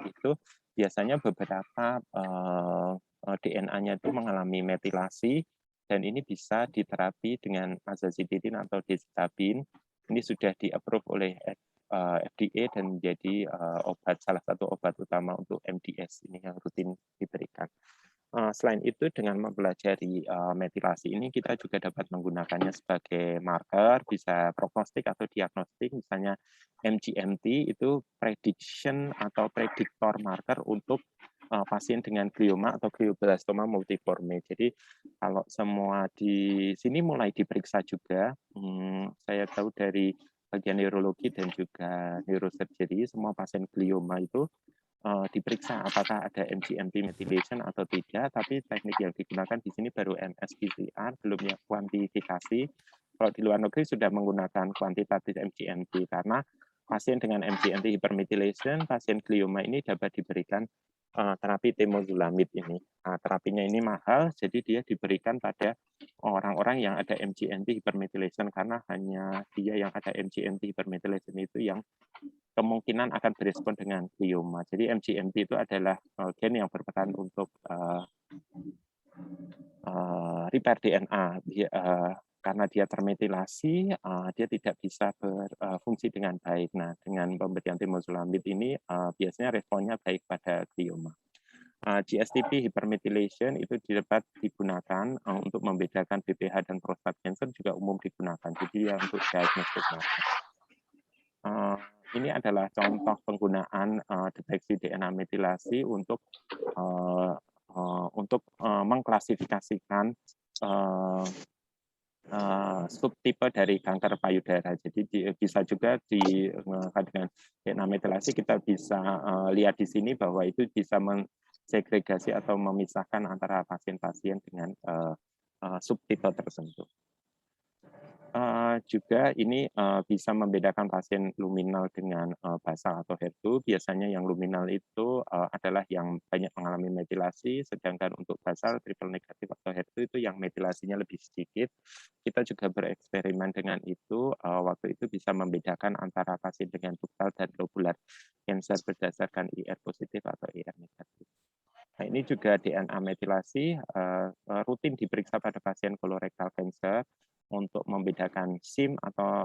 itu biasanya beberapa DNA-nya itu mengalami metilasi, dan ini bisa diterapi dengan azacitidin atau decitabin. Ini sudah di-approve oleh FDA dan menjadi salah satu obat utama untuk MDS ini yang rutin diberikan. Selain itu, dengan mempelajari metilasi ini, kita juga dapat menggunakannya sebagai marker, bisa prognostik atau diagnostik, misalnya MGMT itu prediction atau prediktor marker untuk pasien dengan glioma atau glioblastoma multiforme. Jadi kalau semua di sini mulai diperiksa juga, saya tahu dari bagian neurologi dan juga neurosurgery, semua pasien glioma itu diperiksa apakah ada MGMT methylation atau tidak, tapi teknik yang digunakan di sini baru MS-PCR, belum ya kuantifikasi. Kalau di luar negeri sudah menggunakan kuantitatif MGMT, karena pasien dengan MGMT hypermethylation, pasien glioma ini dapat diberikan terapi temozolomid ini. Terapinya ini mahal, jadi dia diberikan pada orang-orang yang ada MGMT hypermethylation, karena hanya dia yang ada MGMT hypermethylation itu yang kemungkinan akan berespon dengan glioma. Jadi MGMT itu adalah gen yang berperan untuk repair DNA. Karena dia termetilasi, dia tidak bisa berfungsi dengan baik. Nah, dengan pemberian temozolomid ini biasanya responnya baik pada glioma. GSTP hypermethylation itu dapat digunakan untuk membedakan BPH dan prostat cancer, juga umum digunakan. Jadi ya untuk diagnostik marker. Ini adalah contoh penggunaan deteksi DNA metilasi untuk mengklasifikasikan subtipe dari kanker payudara. Jadi bisa juga dengan DNA metilasi kita bisa lihat di sini bahwa itu bisa mensegregasi atau memisahkan antara pasien-pasien dengan subtipe tertentu. Juga ini bisa membedakan pasien luminal dengan basal atau HER2. Biasanya yang luminal itu adalah yang banyak mengalami metilasi, sedangkan untuk basal, triple negatif atau HER2 itu yang metilasinya lebih sedikit. Kita juga bereksperimen dengan itu, waktu itu bisa membedakan antara pasien dengan ductal dan lobular cancer berdasarkan IR positif atau IR negatif. Nah, ini juga DNA metilasi rutin diperiksa pada pasien colorectal cancer untuk membedakan SIM atau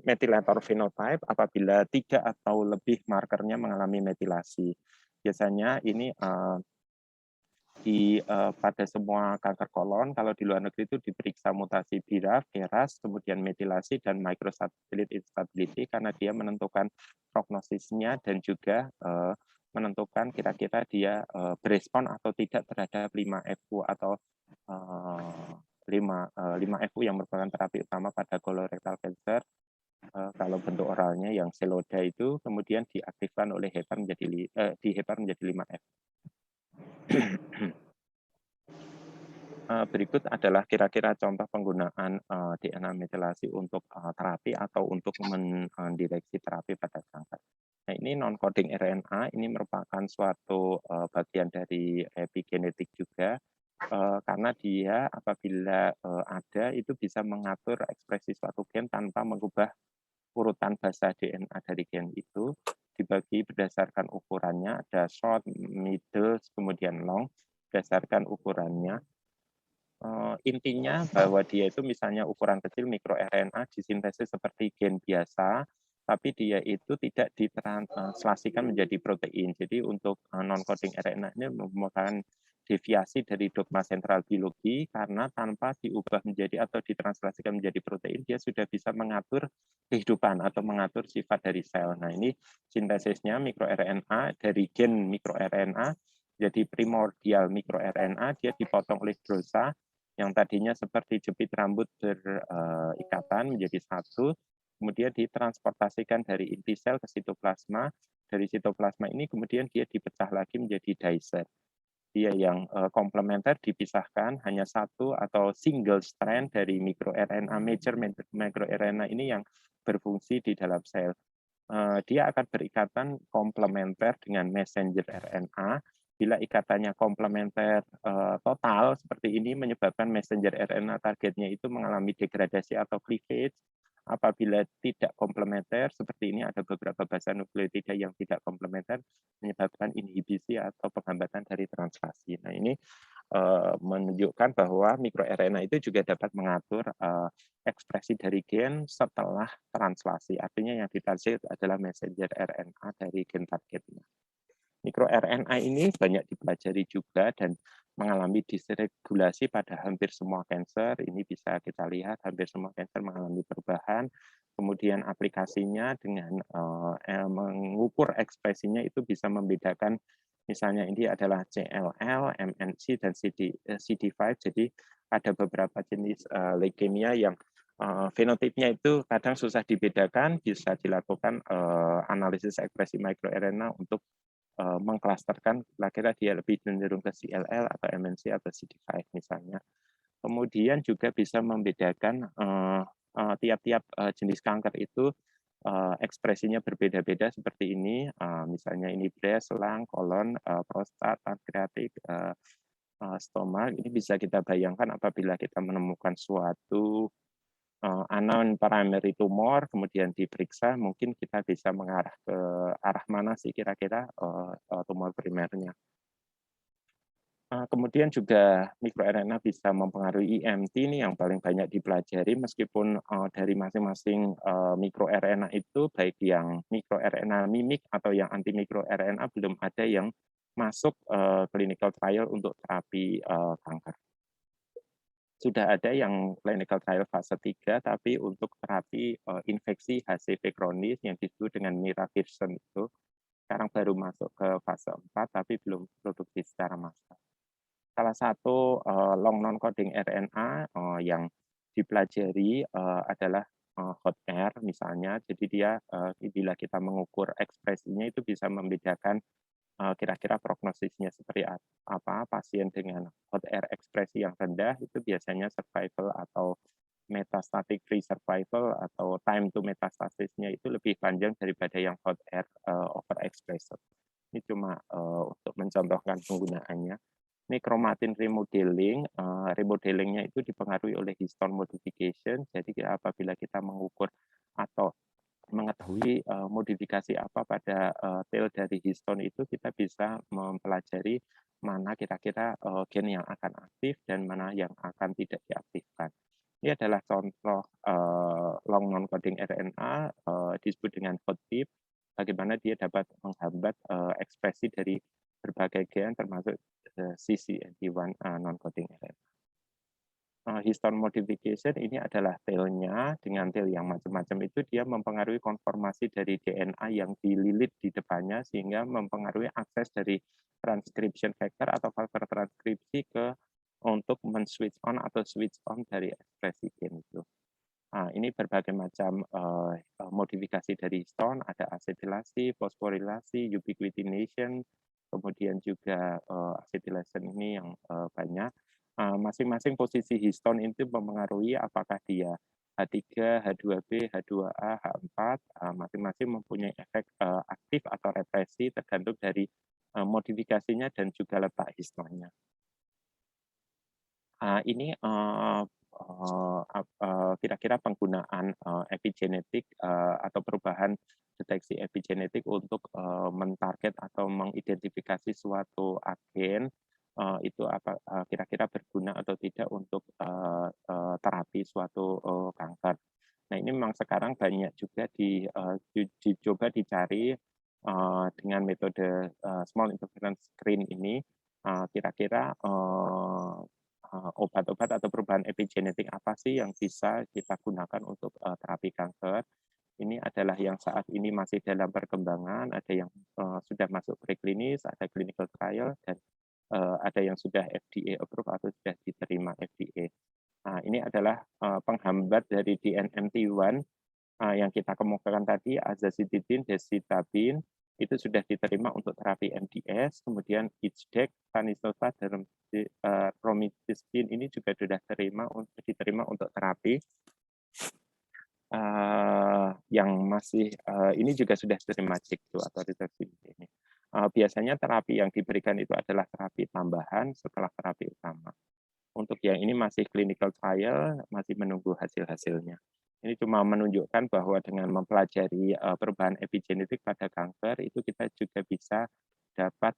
methylator phenotype apabila 3 atau lebih markernya mengalami metilasi. Biasanya ini pada semua kanker kolon, kalau di luar negeri itu diperiksa mutasi BRAF, KRAS, kemudian metilasi dan microsatellite instability, karena dia menentukan prognosisnya dan juga menentukan kira-kira dia berespon atau tidak terhadap 5-FU atau 5-FU yang merupakan terapi utama pada colorectal cancer. Kalau bentuk oralnya yang seloda itu kemudian diaktifkan oleh HEPAR menjadi 5F. Berikut adalah kira-kira contoh penggunaan DNA metilasi untuk terapi atau untuk mendireksi terapi pada kanker. Nah, ini non-coding RNA ini merupakan suatu bagian dari epigenetik juga, karena dia apabila ada itu bisa mengatur ekspresi suatu gen tanpa mengubah urutan basa DNA dari gen itu, dibagi berdasarkan ukurannya, ada short, middle, kemudian long, berdasarkan ukurannya. Intinya bahwa dia itu misalnya ukuran kecil mikroRNA disintesis seperti gen biasa, tapi dia itu tidak ditranslasikan menjadi protein. Jadi untuk non-coding RNA ini merupakan deviasi dari dogma sentral biologi, karena tanpa diubah menjadi atau ditranslasikan menjadi protein, dia sudah bisa mengatur kehidupan atau mengatur sifat dari sel. Nah, ini sintesisnya mikroRNA dari gen mikroRNA jadi primordial mikroRNA, dia dipotong oleh glosa yang tadinya seperti jepit rambut berikatan menjadi satu, kemudian ditransportasikan dari inti sel ke sitoplasma. Dari sitoplasma ini kemudian dia dipecah lagi menjadi dicer. Dia yang komplementer dipisahkan hanya satu atau single strand dari mikroRNA, major mikroRNA ini yang berfungsi di dalam sel. Dia akan berikatan komplementer dengan messenger RNA. Bila ikatannya komplementer total seperti ini menyebabkan messenger RNA targetnya itu mengalami degradasi atau cleavage, Apabila tidak komplementer, seperti ini ada beberapa basa nukleotida yang tidak komplementer, menyebabkan inhibisi atau penghambatan dari translasi. Nah, ini menunjukkan bahwa mikroRNA itu juga dapat mengatur ekspresi dari gen setelah translasi. Artinya yang ditranslate adalah messenger RNA dari gen targetnya. MikroRNA ini banyak dipelajari juga dan mengalami dysregulasi pada hampir semua kanker. Ini bisa kita lihat hampir semua kanker mengalami perubahan. Kemudian aplikasinya dengan mengukur ekspresinya itu bisa membedakan, misalnya ini adalah CLL, MNC, dan CD5. Jadi ada beberapa jenis leukemia yang fenotipnya itu kadang susah dibedakan, bisa dilakukan analisis ekspresi mikroRNA untuk mengklasterkan kira-kira dia lebih cenderung ke CLL atau MNC atau CD5 misalnya. Kemudian juga bisa membedakan tiap-tiap jenis kanker itu ekspresinya berbeda-beda seperti ini, misalnya ini breast, lung, kolon, prostat, pankreatik, stoma. Ini bisa kita bayangkan apabila kita menemukan suatu unknown primary tumor, kemudian diperiksa, mungkin kita bisa mengarah ke arah mana sih kira-kira tumor primernya. Kemudian juga mikroRNA bisa mempengaruhi IMT ini yang paling banyak dipelajari, meskipun dari masing-masing mikroRNA itu, baik yang mikroRNA mimik atau yang anti mikroRNA, belum ada yang masuk clinical trial untuk terapi kanker. Sudah ada yang clinical trial fase 3, tapi untuk terapi infeksi HCV kronis yang disebut dengan miravirsen itu, sekarang baru masuk ke fase 4, tapi belum produksi secara massal. Salah satu long non-coding RNA yang dipelajari adalah hot-air misalnya, jadi dia bila kita mengukur ekspresinya itu bisa membedakan kira-kira prognosisnya seperti apa. Pasien dengan hot air ekspresi yang rendah itu biasanya survival atau metastatic free survival atau time to metastasisnya itu lebih panjang daripada yang hot air overexpressed. Ini cuma untuk mencontohkan penggunaannya. Ini chromatin remodeling. Remodelingnya itu dipengaruhi oleh histone modification. Jadi apabila kita mengukur atau mengetahui modifikasi apa pada tail dari histone itu, kita bisa mempelajari mana kira-kira gen yang akan aktif dan mana yang akan tidak diaktifkan. Ini adalah contoh long non-coding RNA disebut dengan hotip, bagaimana dia dapat menghambat ekspresi dari berbagai gen termasuk CCNT1 non-coding RNA. Histone modification ini adalah tail-nya, dengan tail yang macam-macam itu dia mempengaruhi konformasi dari DNA yang dililit di depannya, sehingga mempengaruhi akses dari transcription factor atau faktor transkripsi untuk men-switch on atau switch on dari ekspresi gen itu. Ini berbagai macam modifikasi dari histone, ada asetylasi, fosforilasi, ubiquitination, kemudian juga acetylation ini yang banyak. Masing-masing posisi histone itu mempengaruhi apakah dia H3, H2B, H2A, H4, masing-masing mempunyai efek aktif atau represi tergantung dari modifikasinya dan juga letak histonnya. Ini kira-kira penggunaan epigenetik atau perubahan deteksi epigenetik untuk mentarget atau mengidentifikasi suatu agen itu apa kira-kira berguna atau tidak untuk terapi suatu kanker. Nah, ini memang sekarang banyak juga dicoba dicari dengan metode small interference screen ini, kira-kira obat-obat atau perubahan epigenetik apa sih yang bisa kita gunakan untuk terapi kanker. Ini adalah yang saat ini masih dalam perkembangan, ada yang sudah masuk preklinis, ada clinical trial, dan ada yang sudah FDA approve atau sudah diterima FDA. Ini adalah penghambat dari DNMT1 yang kita kemukakan tadi, azacitidin, desitabin, itu sudah diterima untuk terapi MDS, kemudian ICDEC, Tanisosa, dan romidistin ini juga sudah diterima untuk terapi yang masih ini juga sudah diterima JIC2 atau reservasi ini. Biasanya terapi yang diberikan itu adalah terapi tambahan setelah terapi utama. Untuk yang ini masih clinical trial, masih menunggu hasil-hasilnya. Ini cuma menunjukkan bahwa dengan mempelajari perubahan epigenetik pada kanker itu kita juga bisa dapat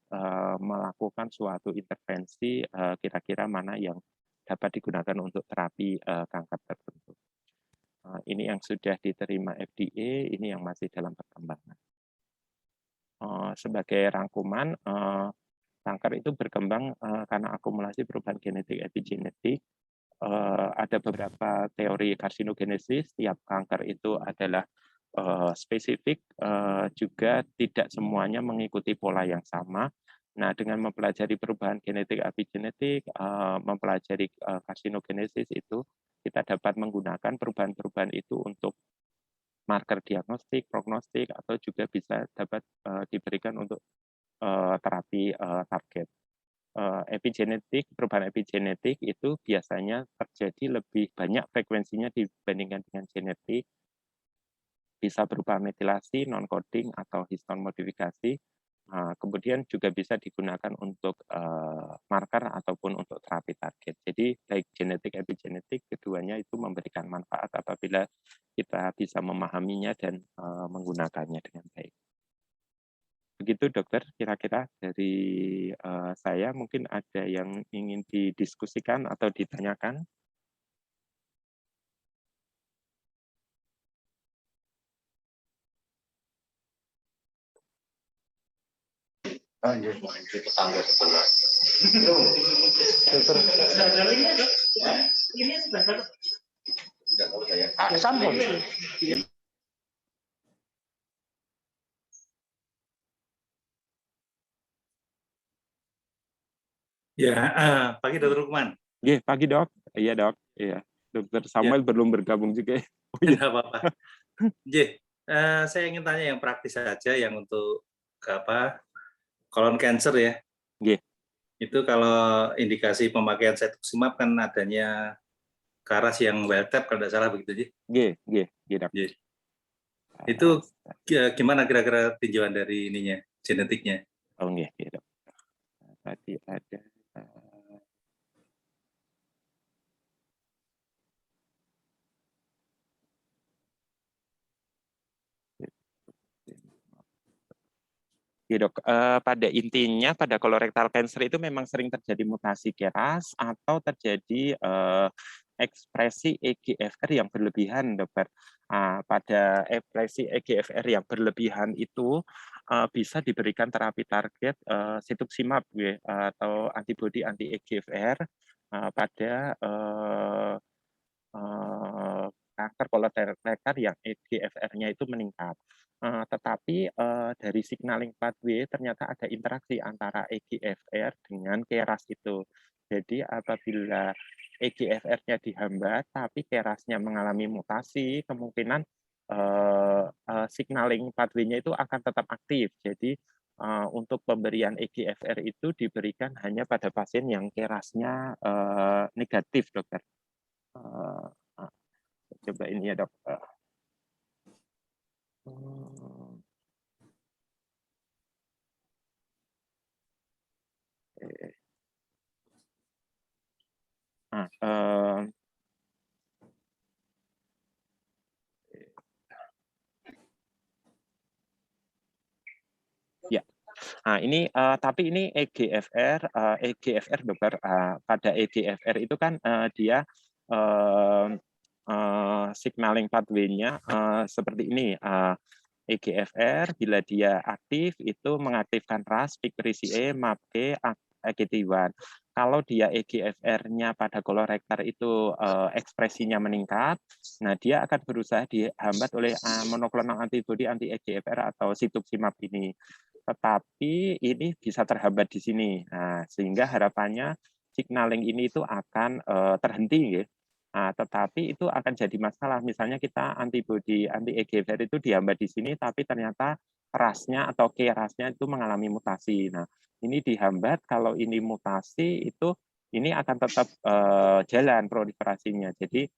melakukan suatu intervensi kira-kira mana yang dapat digunakan untuk terapi kanker tertentu. Ini yang sudah diterima FDA, ini yang masih dalam perkembangan. Sebagai rangkuman, kanker itu berkembang karena akumulasi perubahan genetik epigenetik. Ada beberapa teori karsinogenesis, tiap kanker itu adalah spesifik, juga tidak semuanya mengikuti pola yang sama. Nah, dengan mempelajari perubahan genetik epigenetik, mempelajari karsinogenesis itu, kita dapat menggunakan perubahan-perubahan itu untuk marker diagnostik, prognostik, atau juga bisa dapat diberikan untuk terapi target. Epigenetik, perubahan epigenetik itu biasanya terjadi lebih banyak frekuensinya dibandingkan dengan genetik, bisa berupa metilasi, non-coding, atau histon modifikasi. Kemudian juga bisa digunakan untuk marker ataupun untuk terapi target. Jadi baik genetik, epigenetik, keduanya itu memberikan manfaat apabila kita bisa memahaminya dan menggunakannya dengan baik. Begitu dokter, kira-kira dari saya mungkin ada yang ingin didiskusikan atau ditanyakan. Tetangga sebelah. Ini sebentar. Tidak tahu saya. Sambung. Ya, pagi Dr. Lukman. Iya, pagi dok. Iya dok. Iya, dokter Samuel belum bergabung juga. Oh, iya. Tidak apa-apa. Saya ingin tanya yang praktis saja, yang untuk colon cancer ya. Iya. Itu kalau indikasi pemakaian cetuximab kan adanya karas yang wild type kalau tidak salah begitu, Iya dok. Itu gimana kira-kira tinjauan dari ininya, genetiknya? Oh iya dok. Tadi ada ya dok, pada intinya pada colorectal cancer itu memang sering terjadi mutasi KRAS atau terjadi ekspresi EGFR yang berlebihan, dokter. Pada ekspresi EGFR yang berlebihan itu bisa diberikan terapi target cetuximab atau antibodi anti EGFR pada kanker kolorektal yang EGFR-nya itu meningkat. Tetapi dari signaling pathway ternyata ada interaksi antara EGFR dengan KRAS itu. Jadi apabila EGFR-nya dihambat tapi KRAS-nya mengalami mutasi, kemungkinan signaling pathway-nya itu akan tetap aktif. Jadi untuk pemberian EGFR itu diberikan hanya pada pasien yang KRAS-nya negatif, dokter. Coba ini ya dok. Ya. Nah, ini tapi ini EGFR dokter, pada EGFR itu kan dia signaling pathway-nya seperti ini. EGFR bila dia aktif itu mengaktifkan RAS, PIK3CA, MAPK, AKT1. Kalau dia EGFR-nya pada kolorektal itu ekspresinya meningkat, nah dia akan berusaha dihambat oleh monoklonal antibodi anti EGFR atau cetuximab ini. Tetapi ini bisa terhambat di sini. Nah, sehingga harapannya signaling ini itu akan terhenti ya. Tetapi itu akan jadi masalah. Misalnya kita antibodi anti EGFR itu dihambat di sini, tapi ternyata RAS-nya atau KRAS-nya itu mengalami mutasi. Nah, ini dihambat, kalau ini mutasi itu ini akan tetap jalan proliferasinya. Jadi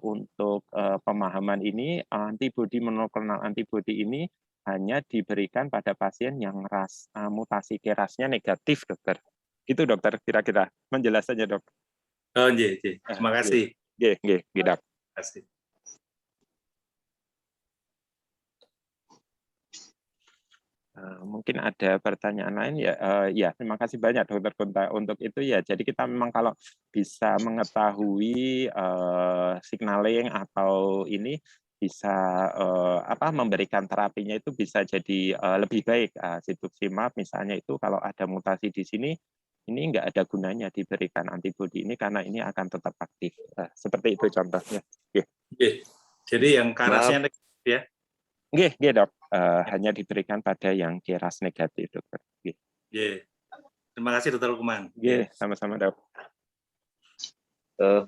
untuk pemahaman ini antibodi monoklonal antibodi ini hanya diberikan pada pasien yang mutasi KRAS-nya negatif, dokter. Itu dokter kira-kira menjelaskannya, dok. Oh, terima kasih. Dok. Terima kasih. Mungkin ada pertanyaan lain ya. Ya, terima kasih banyak Dokter Kunta untuk itu ya. Jadi kita memang kalau bisa mengetahui signaling atau ini bisa memberikan terapinya itu bisa jadi lebih baik. Cetuximab misalnya itu kalau ada mutasi di sini, ini nggak ada gunanya diberikan antibodi ini karena ini akan tetap aktif. Seperti itu contohnya. Jadi yang karasnya negatif ya? Nggih, Dok. Hanya diberikan pada yang KRAS negatif, Dokter. Terima kasih, Dokter Lukman. Sama-sama, Dok.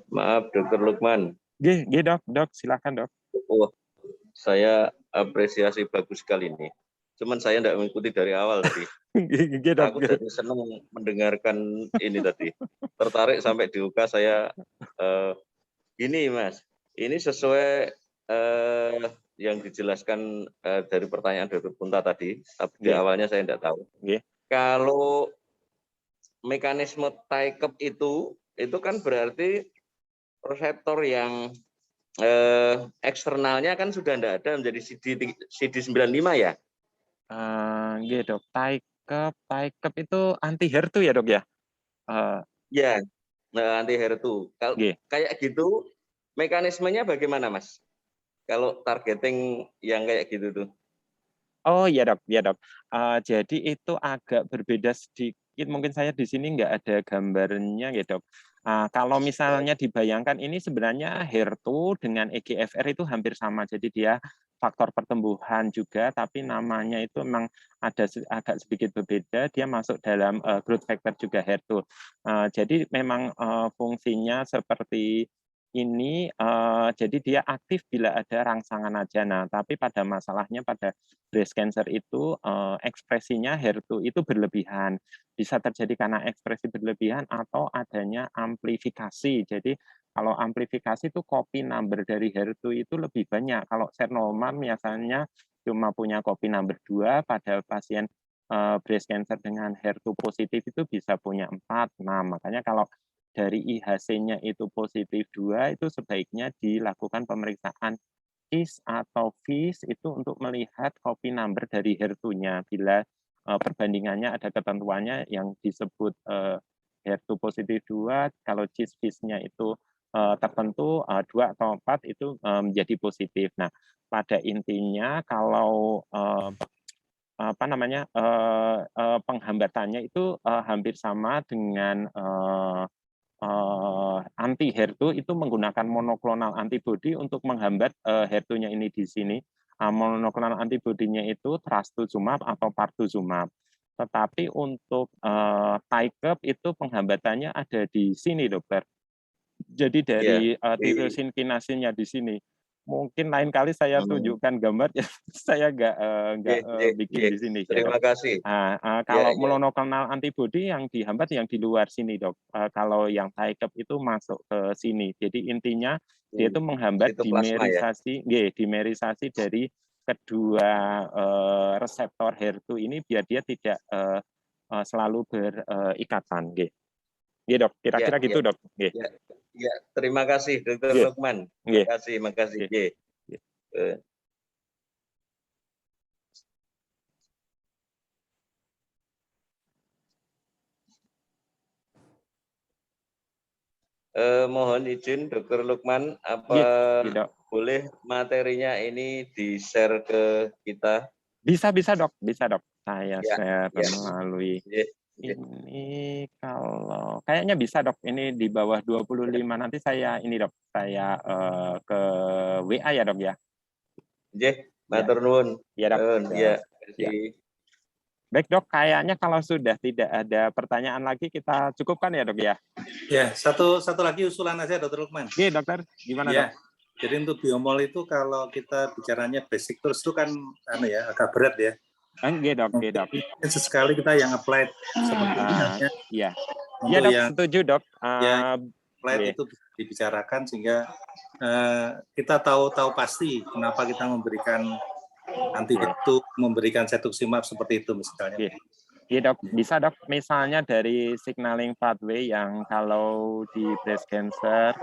Maaf, Dokter Lukman. Dok. Silakan, Dok. Oh, saya apresiasi bagus sekali ini. Cuman saya tidak mengikuti dari awal tadi. Dok. Aku jadi senang mendengarkan ini tadi. Tertarik sampai di UK saya. Gini, Mas. Ini sesuai yang dijelaskan dari pertanyaan Dr. Kunta tadi, tapi di awalnya saya tidak tahu. Kalau mekanisme TAIKEP itu kan berarti reseptor yang eksternalnya kan sudah tidak ada menjadi CD95 ya? Dok. TAIKEP itu anti HER2 ya, Dok ya? Ya, anti HER2. Kalau kayak gitu, mekanismenya bagaimana, Mas? Kalau targeting yang kayak gitu tuh. Oh iya Dok. Jadi itu agak berbeda sedikit. Mungkin saya di sini nggak ada gambarnya ya Dok. Kalau misalnya dibayangkan ini sebenarnya HER2 dengan EGFR itu hampir sama. Jadi dia faktor pertumbuhan juga, tapi namanya itu memang ada agak sedikit berbeda. Dia masuk dalam growth factor juga HER2. Jadi memang fungsinya seperti ini, jadi dia aktif bila ada rangsangan aja. Nah, tapi pada masalahnya pada breast cancer itu ekspresinya HER2 itu berlebihan. Bisa terjadi karena ekspresi berlebihan atau adanya amplifikasi. Jadi kalau amplifikasi itu copy number dari HER2 itu lebih banyak. Kalau normal biasanya cuma punya copy number 2, pada pasien breast cancer dengan HER2 positif itu bisa punya 4, 6. Makanya kalau dari IHC-nya itu positif 2, itu sebaiknya dilakukan pemeriksaan CIS atau FIS itu untuk melihat copy number dari HER2-nya. Bila perbandingannya ada ketentuannya yang disebut HER2 positif 2, kalau CIS FIS-nya itu tertentu 2 atau 4 itu menjadi positif. Nah, pada intinya kalau penghambatannya itu hampir sama dengan anti HER2 itu menggunakan monoklonal antibody untuk menghambat HER2-nya ini di sini. Monoklonal antibody-nya itu trastuzumab atau partumumab. Tetapi untuk TAIKEP itu penghambatannya ada di sini, Dokter. Jadi dari tyrosine kinasenya di sini. Mungkin lain kali saya tunjukkan gambar ya, saya nggak bikin di sini. Terima kasih. Kalau monoklonal antibody yang dihambat yang di luar sini, Dok. Kalau yang TAIKEP itu masuk ke sini. Jadi intinya dia itu menghambat dimerisasi dari kedua reseptor HER2 ini biar dia tidak selalu berikatan. Dok. Kira-kira gitu, Dok. Ya, terima kasih Dr. Lukman. Terima kasih. Mohon izin Dr. Lukman, apa boleh materinya ini di-share ke kita? Bisa Dok. Saya share melalui ini kalau kayaknya bisa Dok. Ini di bawah 25 nanti saya ini Dok. Saya ke WA ya Dok ya. Matur nuwun. Ya. Baik Dok, kayaknya kalau sudah tidak ada pertanyaan lagi kita cukupkan ya Dok ya. Ya, satu lagi usulan aja Dr. Lukman. Dokter, gimana Dok? Jadi untuk biomol itu kalau kita bicaranya basic tools itu kan agak berat ya. Dok. Sesekali kita yang applied seperti misalnya. Iya. Iya Dok, setuju Dok. Applied itu dibicarakan sehingga kita tahu pasti kenapa kita memberikan anti itu, memberikan cetuximab seperti itu misalnya. Iya Dok, bisa Dok. Misalnya dari signaling pathway yang kalau di breast cancer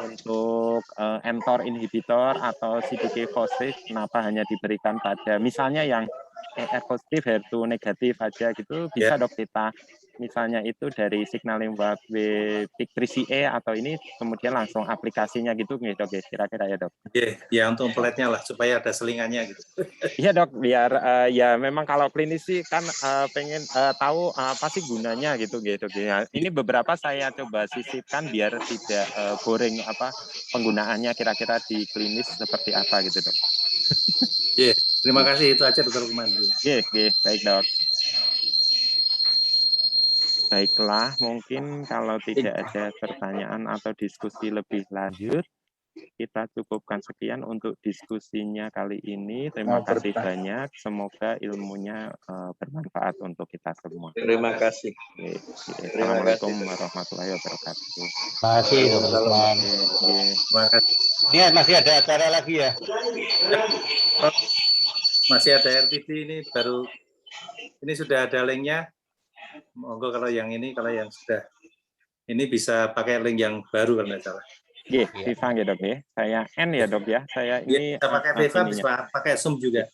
untuk mTOR inhibitor atau CDK4/6 kenapa hanya diberikan pada misalnya yang ER positif, HER2 negatif aja gitu, bisa dok kita misalnya itu dari signaling pathway PIK3CA atau ini kemudian langsung aplikasinya gitu nggih dok ya, kira-kira ya dok? Ya untuk peletnya lah supaya ada selingannya gitu. Iya dok, biar ya memang kalau klinis sih kan pengen tahu apa sih gunanya gitu dok. Ya, ini beberapa saya coba sisipkan biar tidak boring apa penggunaannya kira-kira di klinis seperti apa gitu dok. Terima kasih, itu aja Dr. Lukman. Baik dok. Baiklah, mungkin kalau tidak ada pertanyaan atau diskusi lebih lanjut, kita cukupkan sekian untuk diskusinya kali ini. Terima kasih banyak. Semoga ilmunya bermanfaat untuk kita semua. Terima kasih. Assalamualaikum warahmatullahi wabarakatuh. Terima kasih, Dr. Lukman. Terima kasih. Ini masih ada acara lagi ya? Masih ada RTD ini baru, ini sudah ada linknya. Monggo kalau yang ini, kalau yang sudah ini bisa pakai link yang baru kalau nggak salah. Viva ya dok ya. Saya N ya dok ya. Saya ini bisa pakai Viva, bisa pakai Zoom juga.